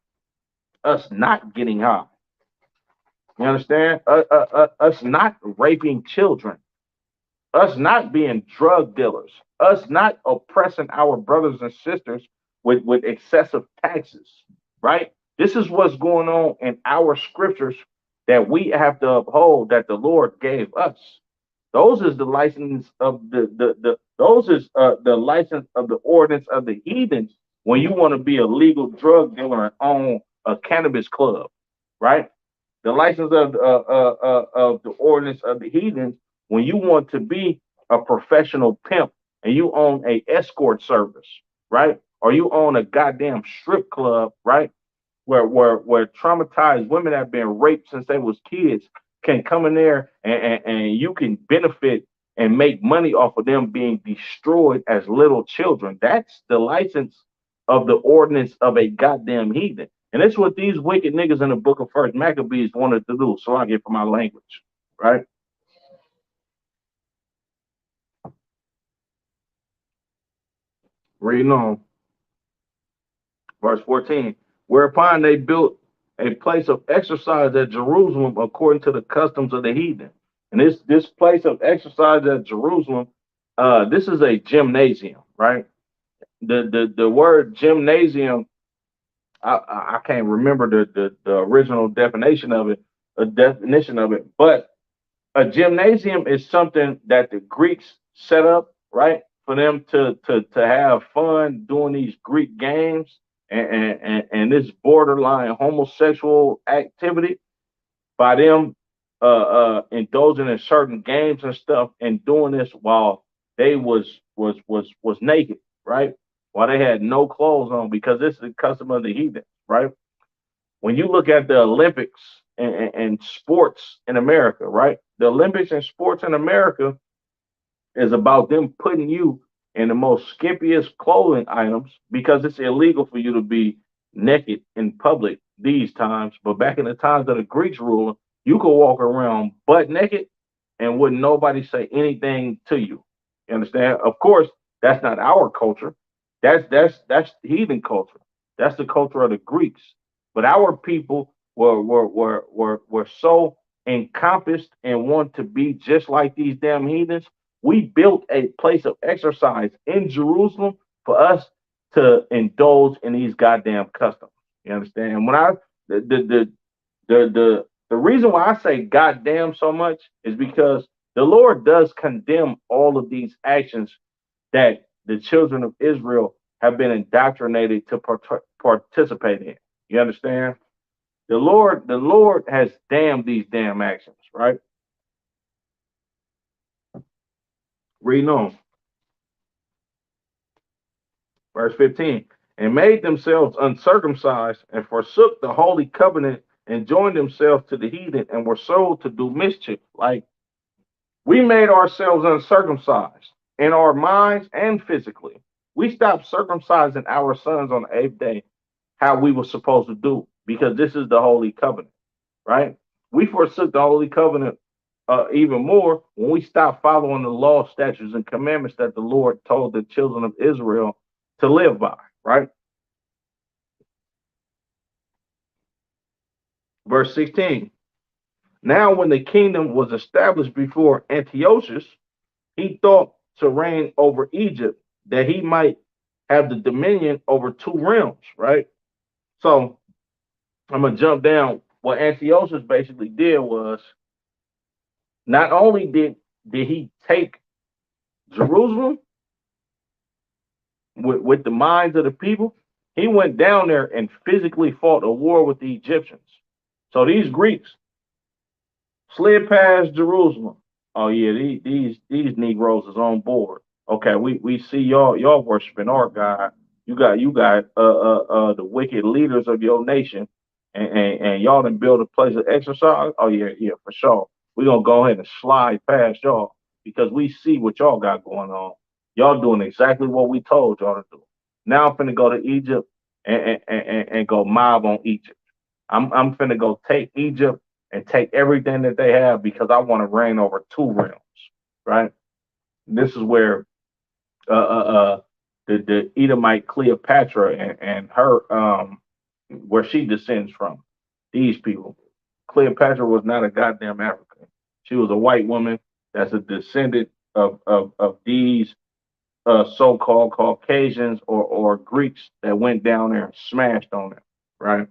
us not getting high. You understand? Us not raping children, us not being drug dealers, us not oppressing our brothers and sisters with excessive taxes, right? This is what's going on in our scriptures that we have to uphold that the Lord gave us. Those is the license of the those is the license of the ordinance of the heathens when you want to be a legal drug dealer and own a cannabis club, right? The license of the ordinance of the heathens when you want to be a professional pimp and you own a escort service, right? Or you own a goddamn strip club, right? Where traumatized women have been raped since they was kids can come in there and you can benefit and make money off of them being destroyed as little children. That's the license of the ordinance of a goddamn heathen. And that's what these wicked niggas in the book of First Maccabees wanted to do. So I get for my language, right? Reading on, verse 14. Whereupon they built a place of exercise at Jerusalem according to the customs of the heathen. And this place of exercise at Jerusalem, this is a gymnasium, right? The word gymnasium, I can't remember the original definition of it, but a gymnasium is something that the Greeks set up, right, for them to have fun doing these Greek games and this borderline homosexual activity by them indulging in certain games and stuff and doing this while they was naked, right? While they had no clothes on because this is the custom of the heathen, right? When you look at the Olympics and sports in America, right? The Olympics and sports in America is about them putting you in the most skimpiest clothing items because it's illegal for you to be naked in public these times. But back in the times of the Greeks ruling, you could walk around butt naked and wouldn't nobody say anything to you. You understand? Of course, that's not our culture. That's heathen culture. That's the culture of the Greeks. But our people were so encompassed and want to be just like these damn heathens. We built a place of exercise in Jerusalem for us to indulge in these goddamn customs. You understand? And when I the reason why I say goddamn so much is because the Lord does condemn all of these actions that the children of Israel have been indoctrinated to participate in. You understand? The Lord has damned these damn actions, right? Reading on, verse 15, and made themselves uncircumcised and forsook the holy covenant and joined themselves to the heathen and were sold to do mischief. Like we made ourselves uncircumcised in our minds and physically. We stopped circumcising our sons on the eighth day, how we were supposed to do, because this is the holy covenant, right? We forsook the holy covenant even more when we stopped following the law, statutes, and commandments that the Lord told the children of Israel to live by, right? Verse 16. Now, when the kingdom was established before Antiochus, he thought to reign over Egypt, that he might have the dominion over two realms, right? So I'm gonna jump down. What Antiochus basically did was not only did he take Jerusalem with the minds of the people, he went down there and physically fought a war with the Egyptians. So these Greeks slid past Jerusalem. Oh yeah, these Negroes is on board. Okay, we see y'all worshiping our God. You got the wicked leaders of your nation and y'all done build a place of exercise. Oh yeah, yeah, for sure. We're gonna go ahead and slide past y'all because we see what y'all got going on. Y'all doing exactly what we told y'all to do. Now I'm finna go to Egypt and go mob on Egypt. I'm finna go take Egypt and take everything that they have because I want to reign over two realms, right? This is where the Edomite Cleopatra and her where she descends from. These people. Cleopatra was not a goddamn African. She was a white woman that's a descendant of these so-called Caucasians or Greeks that went down there and smashed on it, right?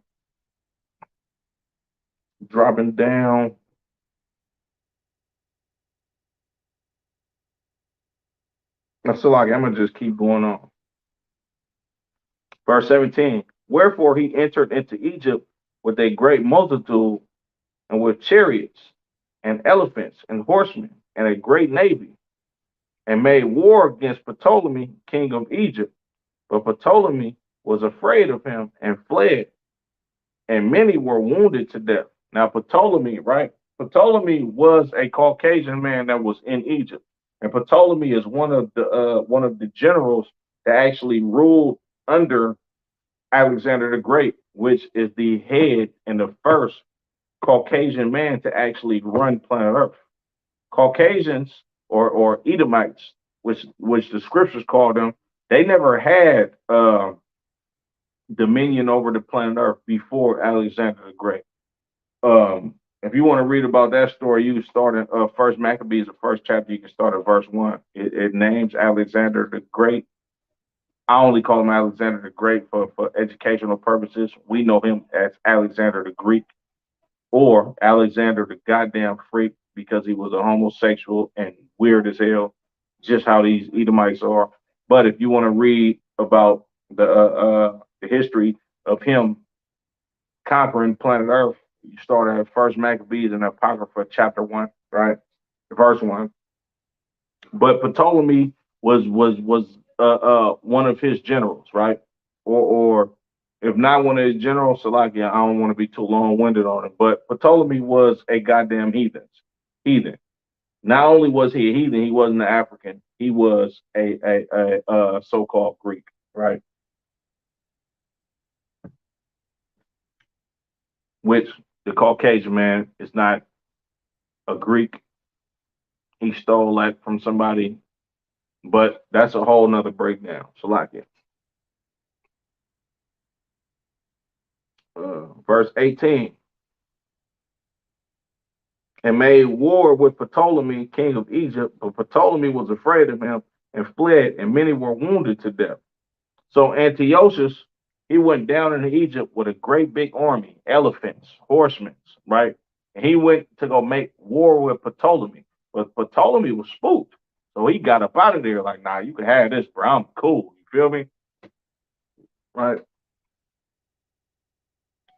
Dropping down. So like I'm gonna just keep going on. Verse 17. Wherefore he entered into Egypt with a great multitude and with chariots and elephants and horsemen and a great navy, and made war against Ptolemy, king of Egypt. But Ptolemy was afraid of him and fled, and many were wounded to death. Now, Ptolemy, right? Ptolemy was a Caucasian man that was in Egypt, and Ptolemy is one of the generals that actually ruled under Alexander the Great, which is the head and the first Caucasian man to actually run planet Earth. Caucasians or Edomites, which the scriptures call them, they never had dominion over the planet Earth before Alexander the Great. If you want to read about that story, you can start in First Maccabees, the first chapter. You can start at verse 1. It names Alexander the Great. I only call him Alexander the Great for educational purposes. We know him as Alexander the Greek or Alexander the goddamn freak because he was a homosexual and weird as hell, just how these Edomites are. But if you want to read about the history of him conquering planet Earth, you start at First Maccabees and Apocrypha chapter 1, right, verse 1. But Ptolemy was one of his generals, right, or if not one of his generals, Salakia, I don't want to be too long winded on it, but Ptolemy was a goddamn heathen. Not only was he a heathen, he wasn't an African. He was a so-called Greek, right? Which the Caucasian man is not a Greek. He stole that from somebody, but that's a whole nother breakdown. Salakia. Verse 18. And made war with Ptolemy, king of Egypt, but Ptolemy was afraid of him and fled, and many were wounded to death. So Antiochus, he went down into Egypt with a great big army, elephants, horsemen, right? And he went to go make war with Ptolemy. But Ptolemy was spooked. So he got up out of there like, nah, you can have this, bro. I'm cool. You feel me? Right.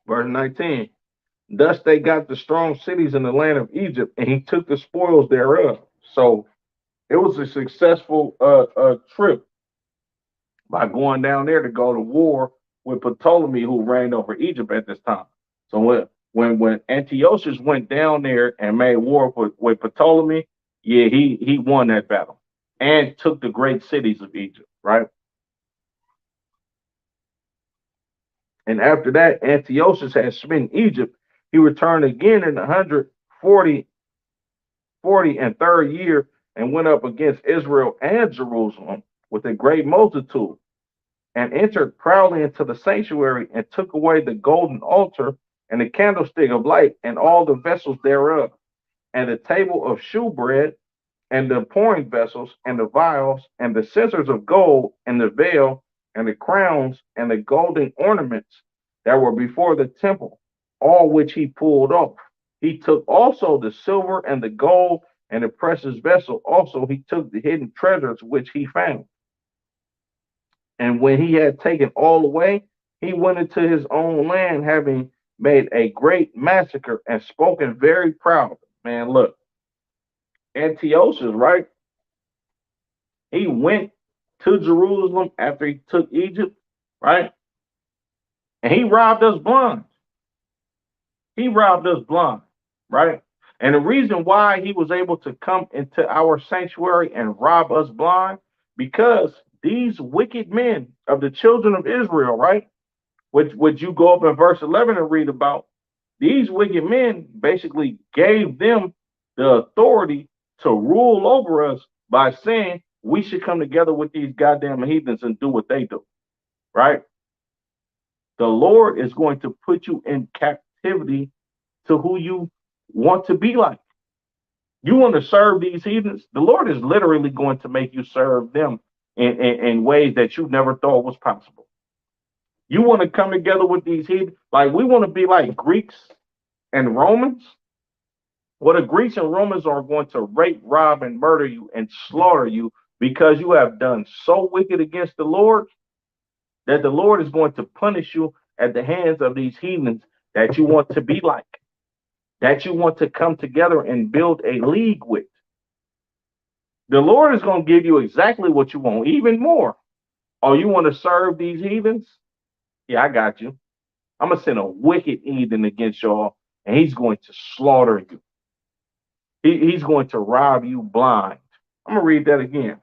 Verse 19. Thus they got the strong cities in the land of Egypt, and he took the spoils thereof. So it was a successful trip by going down there to go to war with Ptolemy, who reigned over Egypt at this time. So when Antiochus went down there and made war with Ptolemy, yeah, he won that battle and took the great cities of Egypt, right? And after that, Antiochus had smitten Egypt. He returned again in the 140 and third year and went up against Israel and Jerusalem with a great multitude, and entered proudly into the sanctuary and took away the golden altar and the candlestick of light and all the vessels thereof, and the table of shewbread and the pouring vessels and the vials and the censers of gold and the veil and the crowns and the golden ornaments that were before the temple, all which he pulled off. He took also the silver and the gold and the precious vessel. Also, he took the hidden treasures which he found. And when he had taken all away, he went into his own land, having made a great massacre and spoken very proud. Man, look, Antiochus, right? He went to Jerusalem after he took Egypt, right? And he robbed us blind. He robbed us blind, right? And the reason why he was able to come into our sanctuary and rob us blind, because these wicked men of the children of Israel, right? Which you go up in verse 11 and read about, these wicked men basically gave them the authority to rule over us by saying we should come together with these goddamn heathens and do what they do, right? The Lord is going to put you in captivity to who you want to be like. You want to serve these heathens? The Lord is literally going to make you serve them in ways that you never thought was possible. You want to come together with these heathens? Like we want to be like Greeks and Romans? Well, the Greeks and Romans are going to rape, rob, and murder you and slaughter you because you have done so wicked against the Lord that the Lord is going to punish you at the hands of these heathens that you want to be like, that you want to come together and build a league with. The Lord is going to give you exactly what you want, even more. Oh, you want to serve these heathens? Yeah, I got you. I'm going to send a wicked heathen against y'all, and he's going to slaughter you. He's going to rob you blind. I'm going to read that again.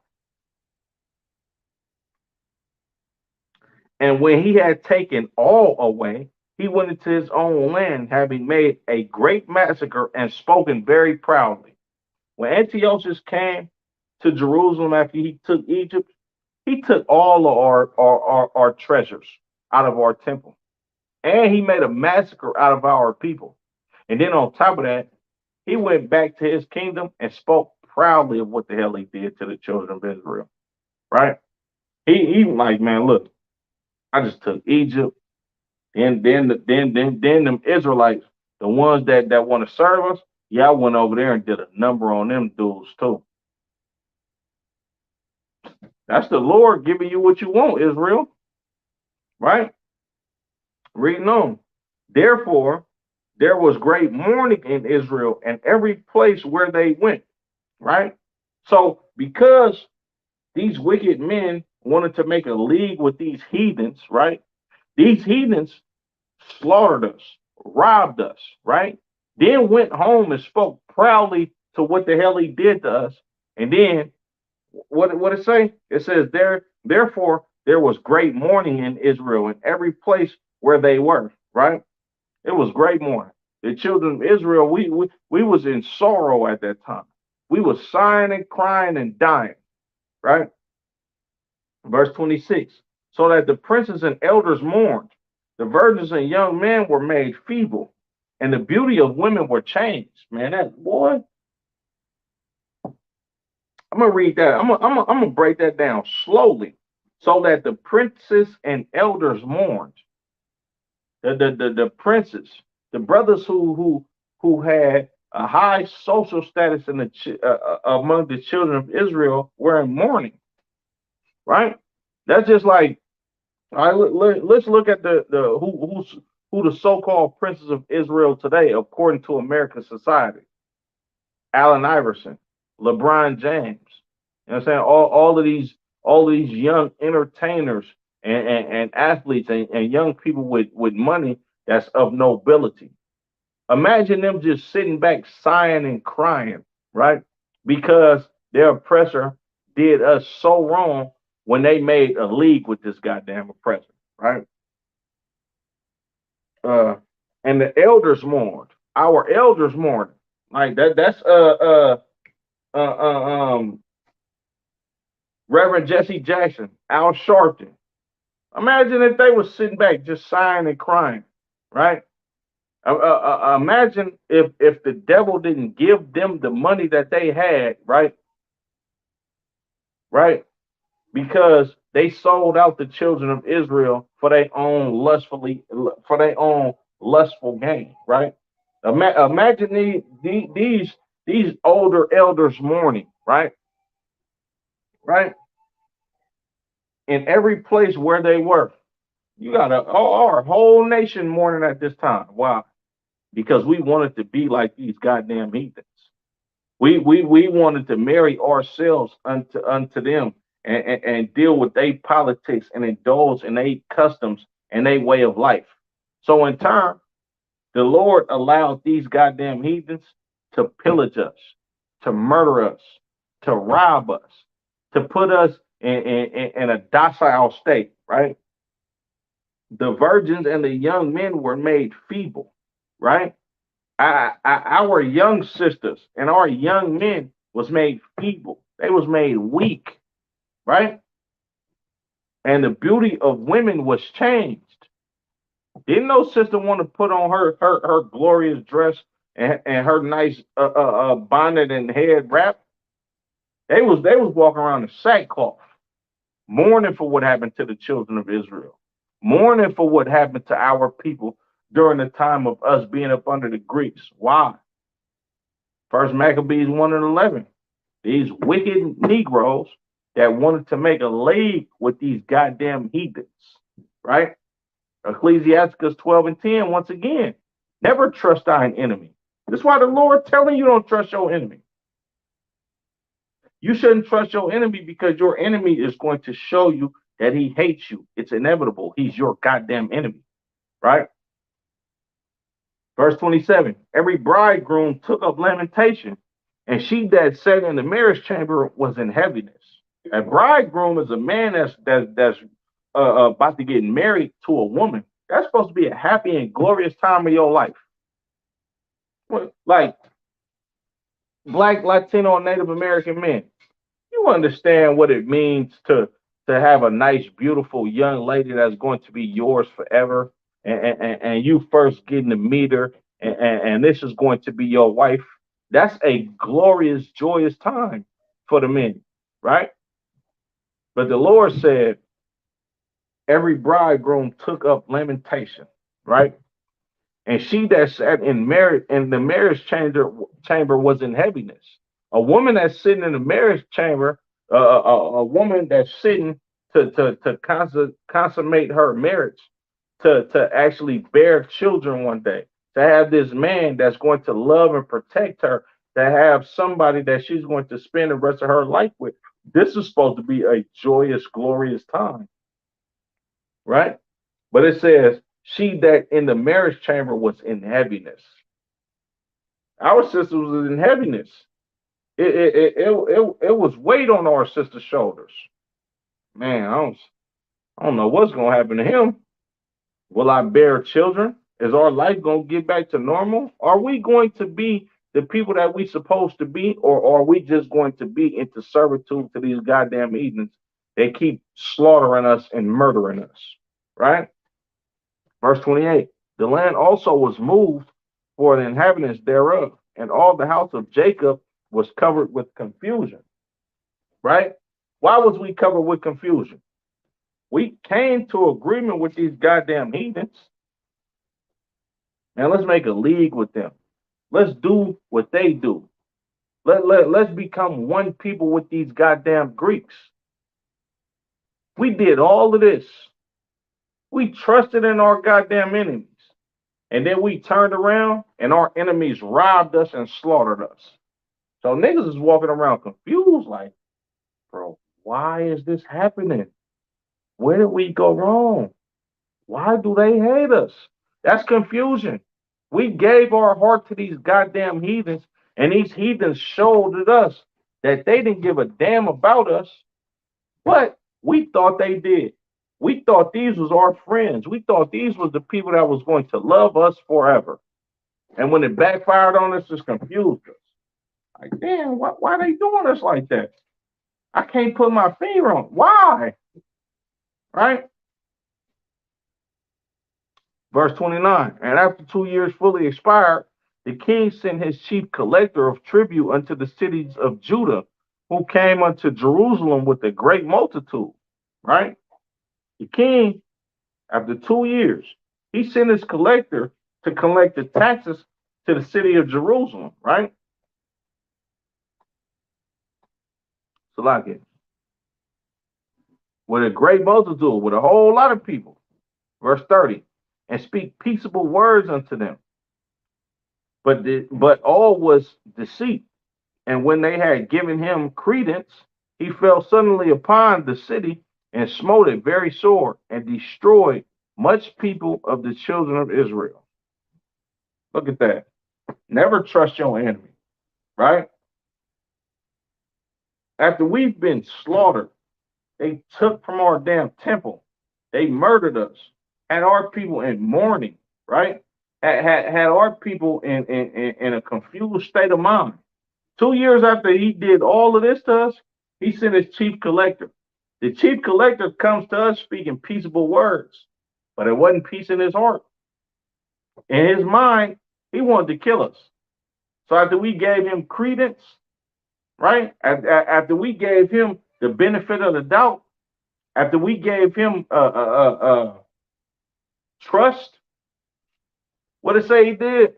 And when he had taken all away, he went into his own land, having made a great massacre and spoken very proudly. When Antiochus came to Jerusalem after he took Egypt, he took all of our treasures out of our temple. And he made a massacre out of our people. And then on top of that, he went back to his kingdom and spoke proudly of what the hell he did to the children of Israel. Right? He like, man, look, I just took Egypt, and then them Israelites, the ones that want to serve us, yeah, I went over there and did a number on them dudes too. That's the Lord giving you what you want, Israel. Right? Reading on. Therefore, there was great mourning in Israel and every place where they went. Right? So, because these wicked men wanted to make a league with these heathens, right? These heathens slaughtered us, robbed us, right? Then went home and spoke proudly to what the hell he did to us. And then what it say? It says therefore there was great mourning in Israel in every place where they were, right? It was great mourning. The children of Israel, we was in sorrow at that time. We was sighing and crying and dying, right? Verse 26. So that the princes and elders mourned, the virgins and young men were made feeble, and the beauty of women were changed. Man, that boy. I'm gonna read that. I'm gonna break that down slowly. So that the princes and elders mourned. The princes, the brothers who had a high social status in among the children of Israel were in mourning. Right? That's just like, all right. Let's look at the who the so-called princes of Israel today, according to American society. Allen Iverson, LeBron James. You know what I'm saying? All of these young entertainers and athletes and young people with money that's of nobility. Imagine them just sitting back sighing and crying, right? Because their oppressor did us so wrong when they made a league with this goddamn oppressor, right? Uh, and the elders mourned. Our elders mourned. Like that's Reverend Jesse Jackson, Al Sharpton. Imagine if they were sitting back just sighing and crying, right? Imagine if the devil didn't give them the money that they had, right? Right? Because they sold out the children of Israel for their own lustful gain, right? Imagine these older elders mourning, right? Right? In every place where they were. You got our whole nation mourning at this time. Why? Because we wanted to be like these goddamn heathens. We wanted to marry ourselves unto them and deal with their politics and indulge in their customs and their way of life. So in turn, The Lord allowed these goddamn heathens to pillage us, to murder us, to rob us, to put us in a docile state, right? The virgins and the young men were made feeble, right? Our young sisters and our young men was made feeble. They was made weak, right? And the beauty of women was changed. Didn't no sister want to put on her glorious dress and her nice bonnet and head wrap? They was walking around in sackcloth, mourning for what happened to the children of Israel, mourning for what happened to our people during the time of us being up under the Greeks. Why? First Maccabees 1 and 11. These wicked Negroes that wanted to make a league with these goddamn heathens, right? Ecclesiasticus 12 and 10, once again, never trust thine enemy. That's why the Lord telling you don't trust your enemy. You shouldn't trust your enemy because your enemy is going to show you that he hates you. It's inevitable. He's your goddamn enemy, right? Verse 27, every bridegroom took up lamentation, and she that sat in the marriage chamber was in heaviness. A bridegroom is a man that's about to get married to a woman. That's supposed to be a happy and glorious time of your life. Like Black, Latino, and Native American men, you understand what it means to have a nice, beautiful young lady that's going to be yours forever, and you first getting to meet her, and this is going to be your wife. That's a glorious, joyous time for the men, right? But the Lord said, every bridegroom took up lamentation, right? And she that sat in the marriage chamber was in heaviness. A woman that's sitting in the marriage chamber, a woman that's sitting to consummate her marriage, to actually bear children one day, to have this man that's going to love and protect her, to have somebody that she's going to spend the rest of her life with. This is supposed to be a joyous, glorious time, right? But it says, she that in the marriage chamber was in heaviness. Our sister was in heaviness. It was weight on our sister's shoulders. Man, I don't know what's going to happen to him. Will I bear children? Is our life going to get back to normal? Are we going to be the people that we supposed to be, or are we just going to be into servitude to these goddamn heathens? They keep slaughtering us and murdering us, right? Verse 28, the land also was moved for the inhabitants thereof, and all the house of Jacob was covered with confusion, right? Why was we covered with confusion? We came to agreement with these goddamn heathens. Now let's make a league with them. Let's do what they do. Let's become one people with these goddamn Greeks. We did all of this. We trusted in our goddamn enemies. And then we turned around and our enemies robbed us and slaughtered us. So niggas is walking around confused like, bro, why is this happening? Where did we go wrong? Why do they hate us? That's confusion. We gave our heart to these goddamn heathens, and these heathens showed us that they didn't give a damn about us, but we thought they did. We thought these was our friends. We thought these was the people that was going to love us forever. And when it backfired on us, it confused us. Like, damn, why are they doing us like that? I can't put my finger on it. Why? Right? Verse 29, and after 2 years fully expired, the king sent his chief collector of tribute unto the cities of Judah, who came unto Jerusalem with a great multitude, right? The king, after 2 years, he sent his collector to collect the taxes to the city of Jerusalem, right? Salakia. With a great multitude, with a whole lot of people. Verse 30, and speak peaceable words unto them. But all was deceit. And when they had given him credence, he fell suddenly upon the city and smote it very sore and destroyed much people of the children of Israel. Look at that. Never trust your enemy, right? After we've been slaughtered, they took from our damn temple. They murdered us, had our people in mourning, right? Had our people in a confused state of mind. 2 years after he did all of this to us, he sent his chief collector. The chief collector comes to us speaking peaceable words, but it wasn't peace in his heart. In his mind, he wanted to kill us. So after we gave him credence, right? After we gave him the benefit of the doubt, after we gave him trust, what it say he did?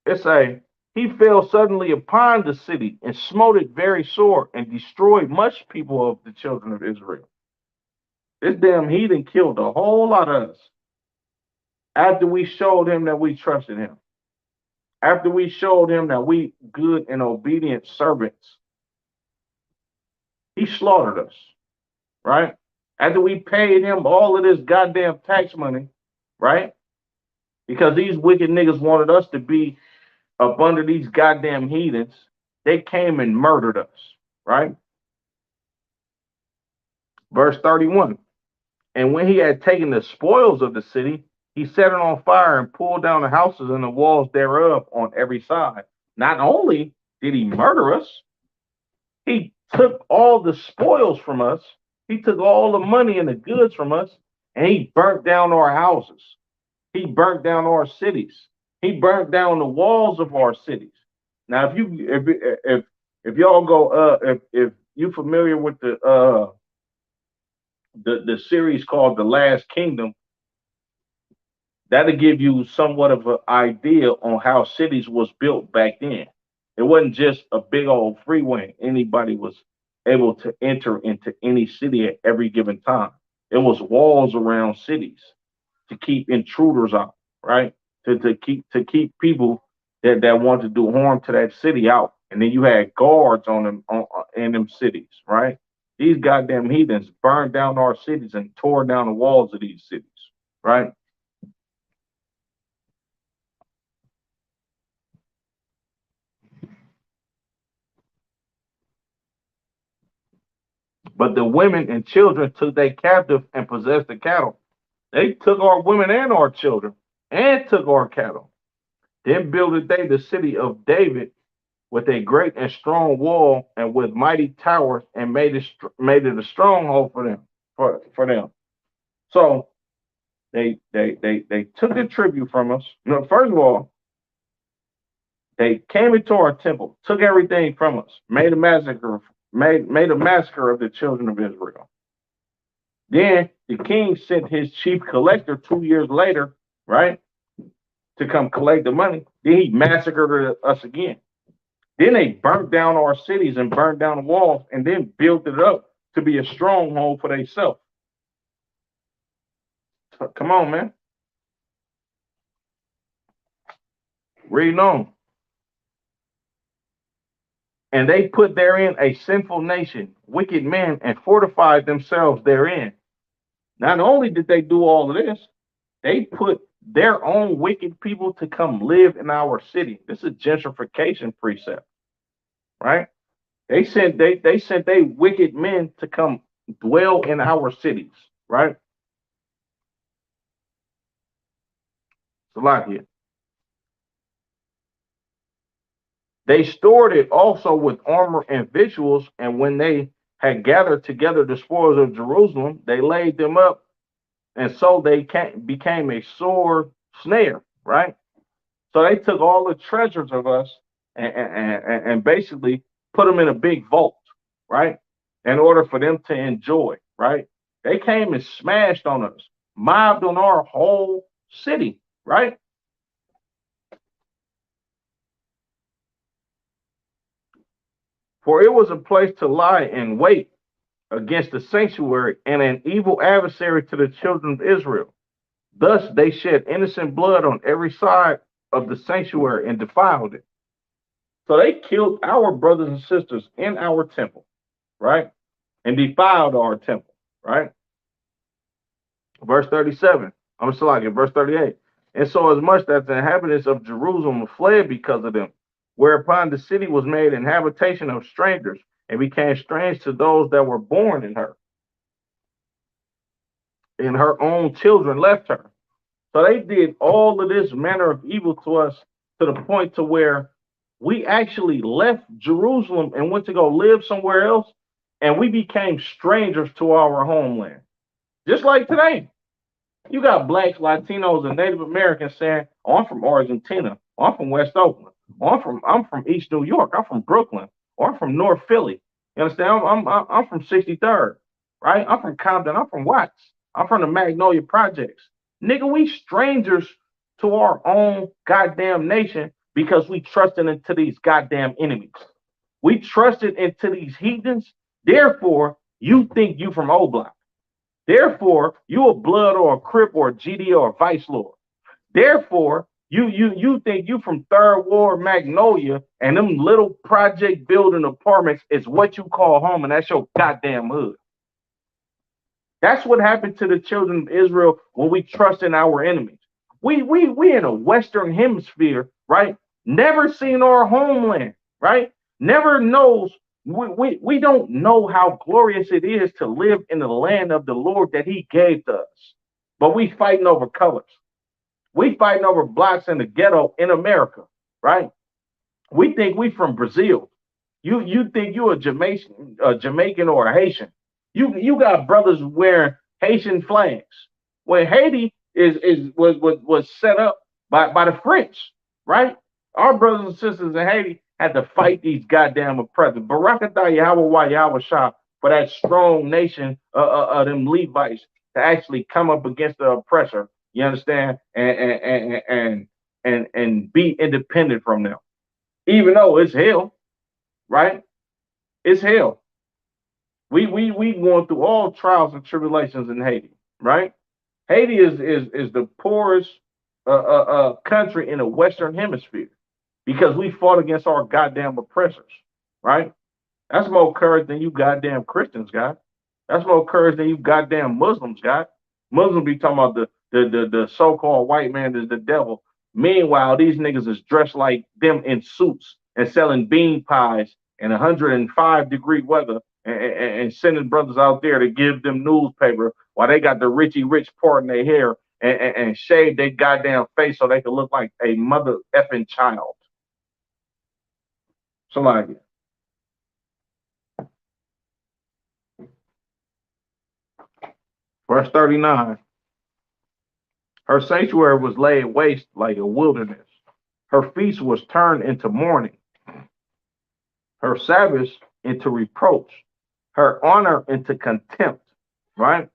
It say he fell suddenly upon the city and smote it very sore and destroyed much people of the children of Israel. This damn heathen killed a whole lot of us after we showed him that we trusted him. After we showed him that we good and obedient servants, he slaughtered us, right? After we paid him all of this goddamn tax money, right? Because these wicked niggas wanted us to be up under these goddamn heathens, they came and murdered us, right? Verse 31. And when he had taken the spoils of the city, he set it on fire and pulled down the houses and the walls thereof on every side. Not only did he murder us, he took all the spoils from us, he took all the money and the goods from us, and he burnt down our houses. He burnt down our cities. He burnt down the walls of our cities. Now, if y'all go if you familiar with the series called The Last Kingdom, that'll give you somewhat of an idea on how cities was built back then. It wasn't just a big old freeway. Anybody was able to enter into any city at every given time. It was walls around cities to keep intruders out, right? To keep people that want to do harm to that city out. And then you had guards on them in them cities, right? These goddamn heathens burned down our cities and tore down the walls of these cities, right? But the women and children took they captive and possessed the cattle. They took our women and our children and took our cattle. Then builded they the city of David with a great and strong wall and with mighty towers and made it a stronghold for them for them. So they took the tribute from us. No, first of all, they came into our temple, took everything from us, made a massacre of the children of Israel. Then the king sent his chief collector 2 years later, right, to come collect the money. Then he massacred us again. Then they burnt down our cities and burned down the walls and then built it up to be a stronghold for themselves. Come on, man. Read on. And they put therein a sinful nation, wicked men, and fortified themselves therein. Not only did they do all of this, they put their own wicked people to come live in our city. This is gentrification precept, right? They sent they wicked men to come dwell in our cities, right? It's a lot here. They stored it also with armor and victuals, and when they had gathered together the spoils of Jerusalem, they laid them up, and so they became a sore snare, right? So they took all the treasures of us and basically put them in a big vault, right? In order for them to enjoy, right? They came and smashed on us, mobbed on our whole city, right? For it was a place to lie in wait against the sanctuary and an evil adversary to the children of Israel. Thus they shed innocent blood on every side of the sanctuary and defiled it. So they killed our brothers and sisters in our temple, right? And defiled our temple, right? Verse 37. I'm sorry, verse 38. And so as much that the inhabitants of Jerusalem fled because of them, whereupon the city was made an habitation of strangers and became strange to those that were born in her, and her own children left her. So they did all of this manner of evil to us to the point to where we actually left Jerusalem and went to go live somewhere else, and we became strangers to our homeland. Just like today, you got blacks, Latinos, and Native Americans saying, "Oh, I'm from Argentina. Oh, I'm from West Oakland. Oh, I'm from East New York. I'm from Brooklyn. Or I'm from North Philly. You understand? I'm from 63rd, right? I'm from Compton. I'm from Watts. I'm from the Magnolia Projects. Nigga, we strangers to our own goddamn nation because we trusted into these goddamn enemies. We trusted into these heathens. Therefore, you think you from O Block. Therefore, you a blood or a crip or a GD or a vice lord. Therefore, you think you from Third Ward Magnolia and them little project building apartments is what you call home, and that's your goddamn hood. That's what happened to the children of Israel when we trust in our enemies. We in a Western hemisphere, right? Never seen our homeland, right? Never knows. We don't know how glorious it is to live in the land of the Lord that He gave to us. But we fighting over colors. We fighting over blacks in the ghetto in America, right? We think we from Brazil. You think you a Jamaican or a Haitian. You got brothers wearing Haitian flags. When Haiti was set up by the French, right? Our brothers and sisters in Haiti had to fight these goddamn oppressors. Barakatah Yahweh Yahweh Shah for that strong nation of them Levites to actually come up against the oppressor. You understand? And be independent from them. Even though it's hell, right? It's hell. We going through all trials and tribulations in Haiti, right? Haiti is the poorest country in the Western Hemisphere because we fought against our goddamn oppressors, right? That's more courage than you goddamn Christians got. That's more courage than you goddamn Muslims got. Muslims be talking about the so-called white man is the devil. Meanwhile, these niggas is dressed like them in suits and selling bean pies in 105-degree weather and sending brothers out there to give them newspaper while they got the Richie Rich part in their hair and shave their goddamn face so they can look like a mother effing child. So like verse 39. Her sanctuary was laid waste like a wilderness. Her feast was turned into mourning, her Sabbaths into reproach, her honor into contempt, right?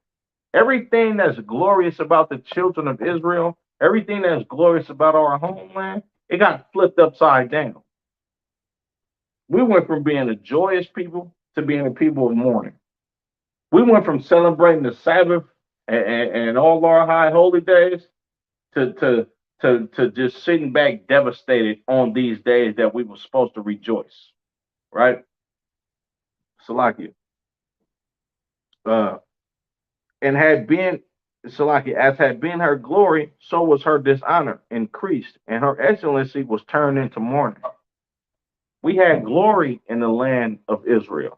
Everything that's glorious about the children of Israel, everything that's glorious about our homeland, it got flipped upside down. We went from being a joyous people to being a people of mourning. We went from celebrating the Sabbath and all our high holy days to just sitting back devastated on these days that we were supposed to rejoice, right? Salakia. Uh, and had been Salakia, as had been her glory, so was her dishonor increased, and her excellency was turned into mourning. We had glory in the land of Israel.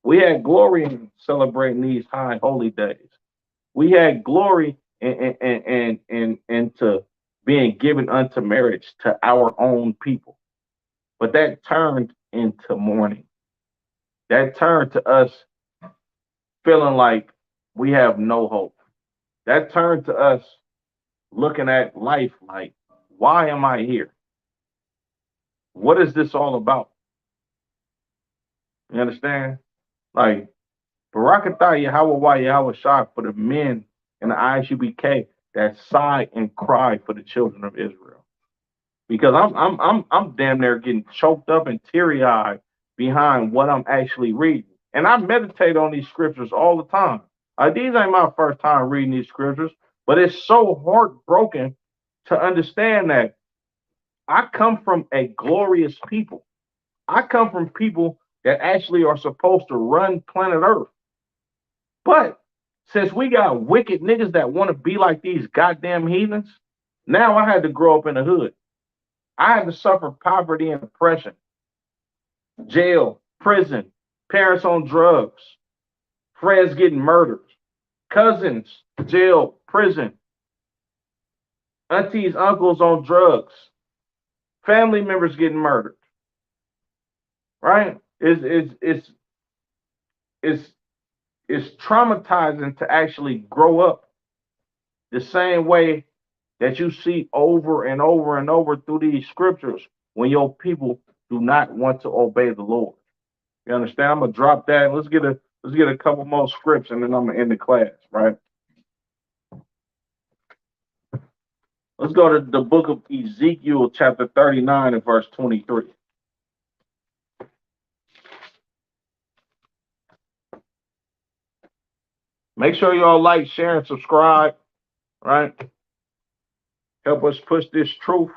We had glory in celebrating these high holy days. We had glory into being given unto marriage to our own people. But that turned into mourning. That turned to us feeling like we have no hope. That turned to us looking at life like, why am I here? What is this all about? You understand? Like, Barakatah Yahweh Yahweh Shah for the men in the Isupk that sigh and cry for the children of Israel. Because I'm damn near getting choked up and teary-eyed behind what I'm actually reading. And I meditate on these scriptures all the time. These ain't my first time reading these scriptures, but it's so heartbroken to understand that I come from a glorious people. I come from people that actually are supposed to run planet Earth. But since we got wicked niggas that want to be like these goddamn heathens, Now I had to grow up in the hood. I had to suffer poverty and oppression, jail, prison, parents on drugs, friends getting murdered, cousins, jail, prison, aunties, uncles on drugs, family members getting murdered. Right? It's it's traumatizing to actually grow up the same way that you see over and over and over through these scriptures when your people do not want to obey the Lord. You understand? I'm gonna drop that. Let's get a couple more scripts and then I'm gonna end the class, right? Let's go to the book of Ezekiel, chapter 39 and verse 23. Make sure y'all like, share, and subscribe, right? Help us push this truth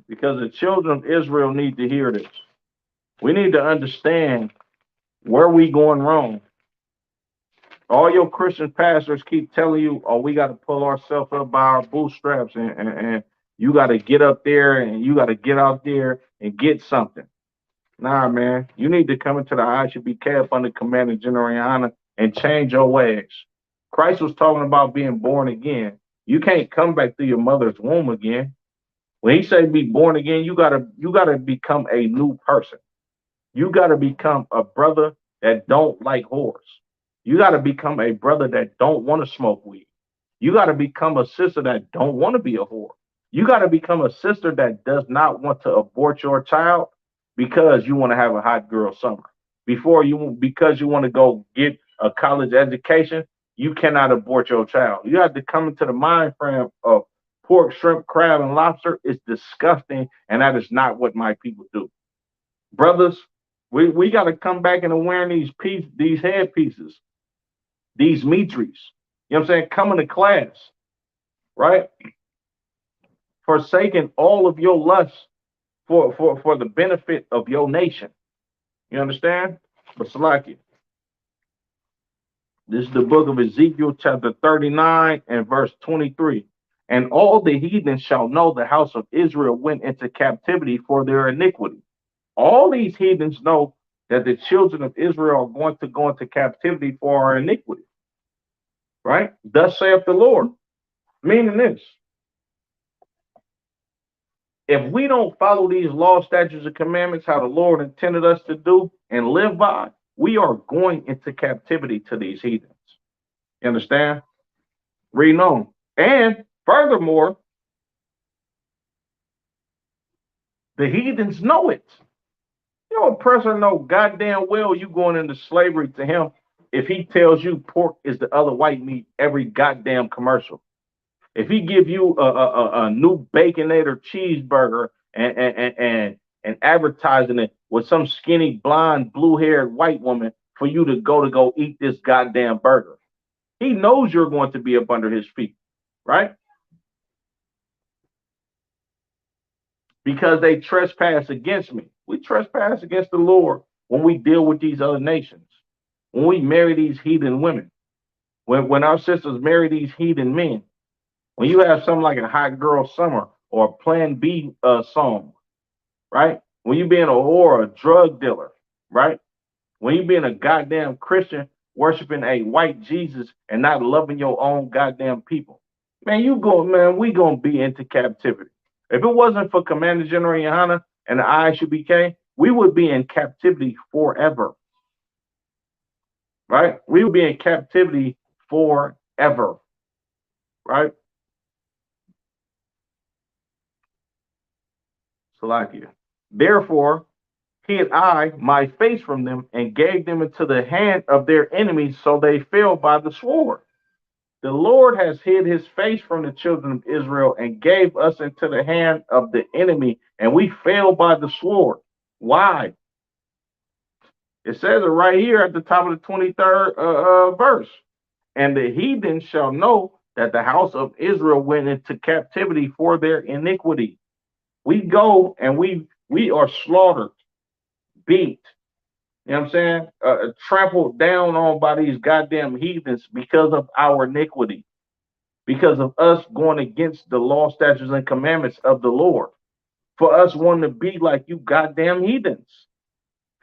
because the children of Israel need to hear this. We need to understand where we going wrong. All your Christian pastors keep telling you, oh, we got to pull ourselves up by our bootstraps and you got to get up there and you got to get out there and get something. Nah, man, you need to come into the Isupk up under command of General Yana and change your ways. Christ was talking about being born again. You can't come back through your mother's womb again. When he said be born again, you gotta become a new person. You gotta become a brother that don't like whores. You gotta become a brother that don't want to smoke weed. You gotta become a sister that don't want to be a whore. You gotta become a sister that does not want to abort your child because you want to have a hot girl summer. Because you want to go get a college education, you cannot abort your child. You have to come into the mind frame of pork, shrimp, crab, and lobster is disgusting, and that is not what my people do. Brothers, we got to come back into wearing these headpieces, these mitris. You know what I'm saying? Coming to class, right? Forsaking all of your lusts for the benefit of your nation. You understand? But Salaki, this is the book of Ezekiel, chapter 39 and verse 23. And all the heathens shall know the house of Israel went into captivity for their iniquity. All these heathens know that the children of Israel are going to go into captivity for our iniquity. Right? Thus saith the Lord. Meaning this. If we don't follow these law, statutes, and commandments, how the Lord intended us to do and live by, we are going into captivity to these heathens. You understand? Read on. And furthermore, the heathens know it. Your oppressor know goddamn well you going into slavery to him if he tells you pork is the other white meat every goddamn commercial. If he give you a new Baconator cheeseburger and advertising it with some skinny, blonde, blue-haired white woman for you to go eat this goddamn burger, he knows you're going to be up under his feet, right? Because they trespass against me. We trespass against the Lord when we deal with these other nations, when we marry these heathen women, when our sisters marry these heathen men. When you have something like a hot girl summer or a Plan B song, right? When you being a whore, a drug dealer, right? When you being a goddamn Christian worshiping a white Jesus and not loving your own goddamn people, man, we gonna be into captivity. If it wasn't for Commander General Yohana and the Isupk, we would be in captivity forever, right? We would be in captivity forever, right? Salakia. Therefore, hid I my face from them and gave them into the hand of their enemies, so they fell by the sword. The Lord has hid his face from the children of Israel and gave us into the hand of the enemy, and we fell by the sword. Why? It says it right here at the top of the 23rd verse. And the heathen shall know that the house of Israel went into captivity for their iniquity. We go and we are slaughtered, beat, you know what I'm saying? Trampled down on by these goddamn heathens because of our iniquity. because of us going against the law, statutes, and commandments of the Lord. For us wanting to be like you goddamn heathens.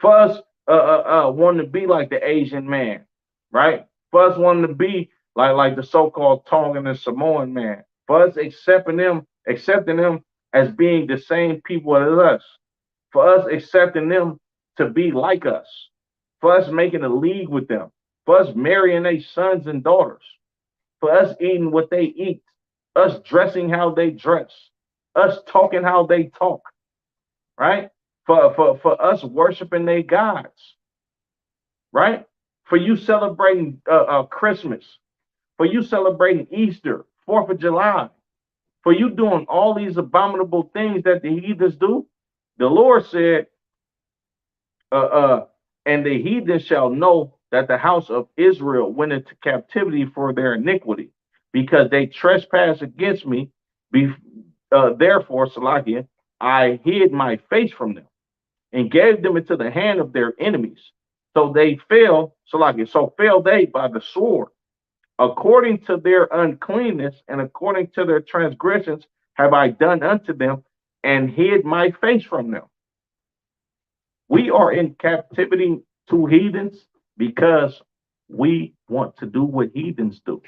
For us wanting to be like the Asian man, right? For us wanting to be like the so-called Tongan and Samoan man. For us accepting them as being the same people as us. For us accepting them to be like us. For us making a league with them. For us marrying their sons and daughters. For us eating what they eat. Us dressing how they dress. Us talking how they talk, right? For us worshiping their gods, right? For you celebrating Christmas, for you celebrating Easter, 4th of July, for you doing all these abominable things that the heathens do, the Lord said, uh, uh, and the heathen shall know that the house of Israel went into captivity for their iniquity, because they trespassed against me. Be, therefore, Salakia, I hid my face from them and gave them into the hand of their enemies. So they fell, Salakia, so fell they by the sword. According to their uncleanness and according to their transgressions have I done unto them and hid my face from them. We are in captivity to heathens because we want to do what heathens do.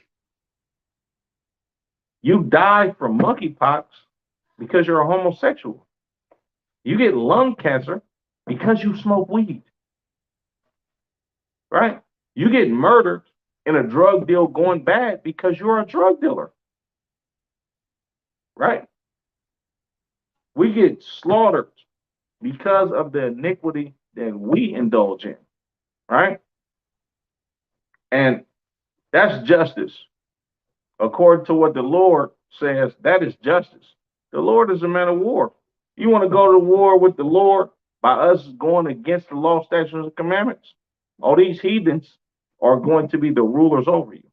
You die from monkeypox because you're a homosexual. You get lung cancer because you smoke weed, right? You get murdered in a drug deal going bad because you're a drug dealer, right? We get slaughtered because of the iniquity that we indulge in, right? And that's justice. According to what the Lord says, that is justice. The Lord is a man of war. You want to go to war with the Lord by us going against the law, statutes, and commandments? All these heathens are going to be the rulers over you.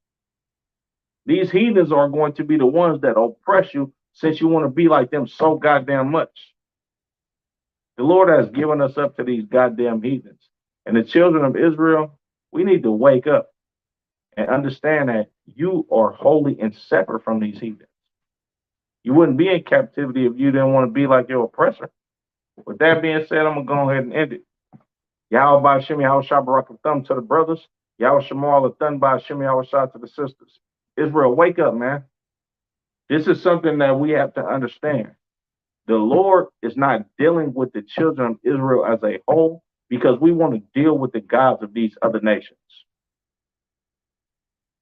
These heathens are going to be the ones that oppress you since you want to be like them so goddamn much. The Lord has given us up to these goddamn heathens. And the children of Israel, we need to wake up and understand that you are holy and separate from these heathens. You wouldn't be in captivity if you didn't want to be like your oppressor. With that being said, I'm going to go ahead and end it. Yahweh by Shemi, Yahweh Shabbat Thumb to the brothers. Yahweh Shemal Thun by Shemi, Yahweh Shah to the sisters. Israel, wake up, man. This is something that we have to understand. The Lord is not dealing with the children of Israel as a whole because we want to deal with the gods of these other nations.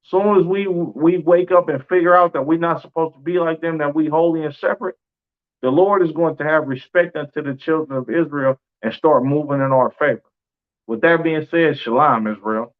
Soon as we wake up and figure out that we're not supposed to be like them, that we holy and separate, the Lord is going to have respect unto the children of Israel and start moving in our favor. With that being said, Shalom, Israel.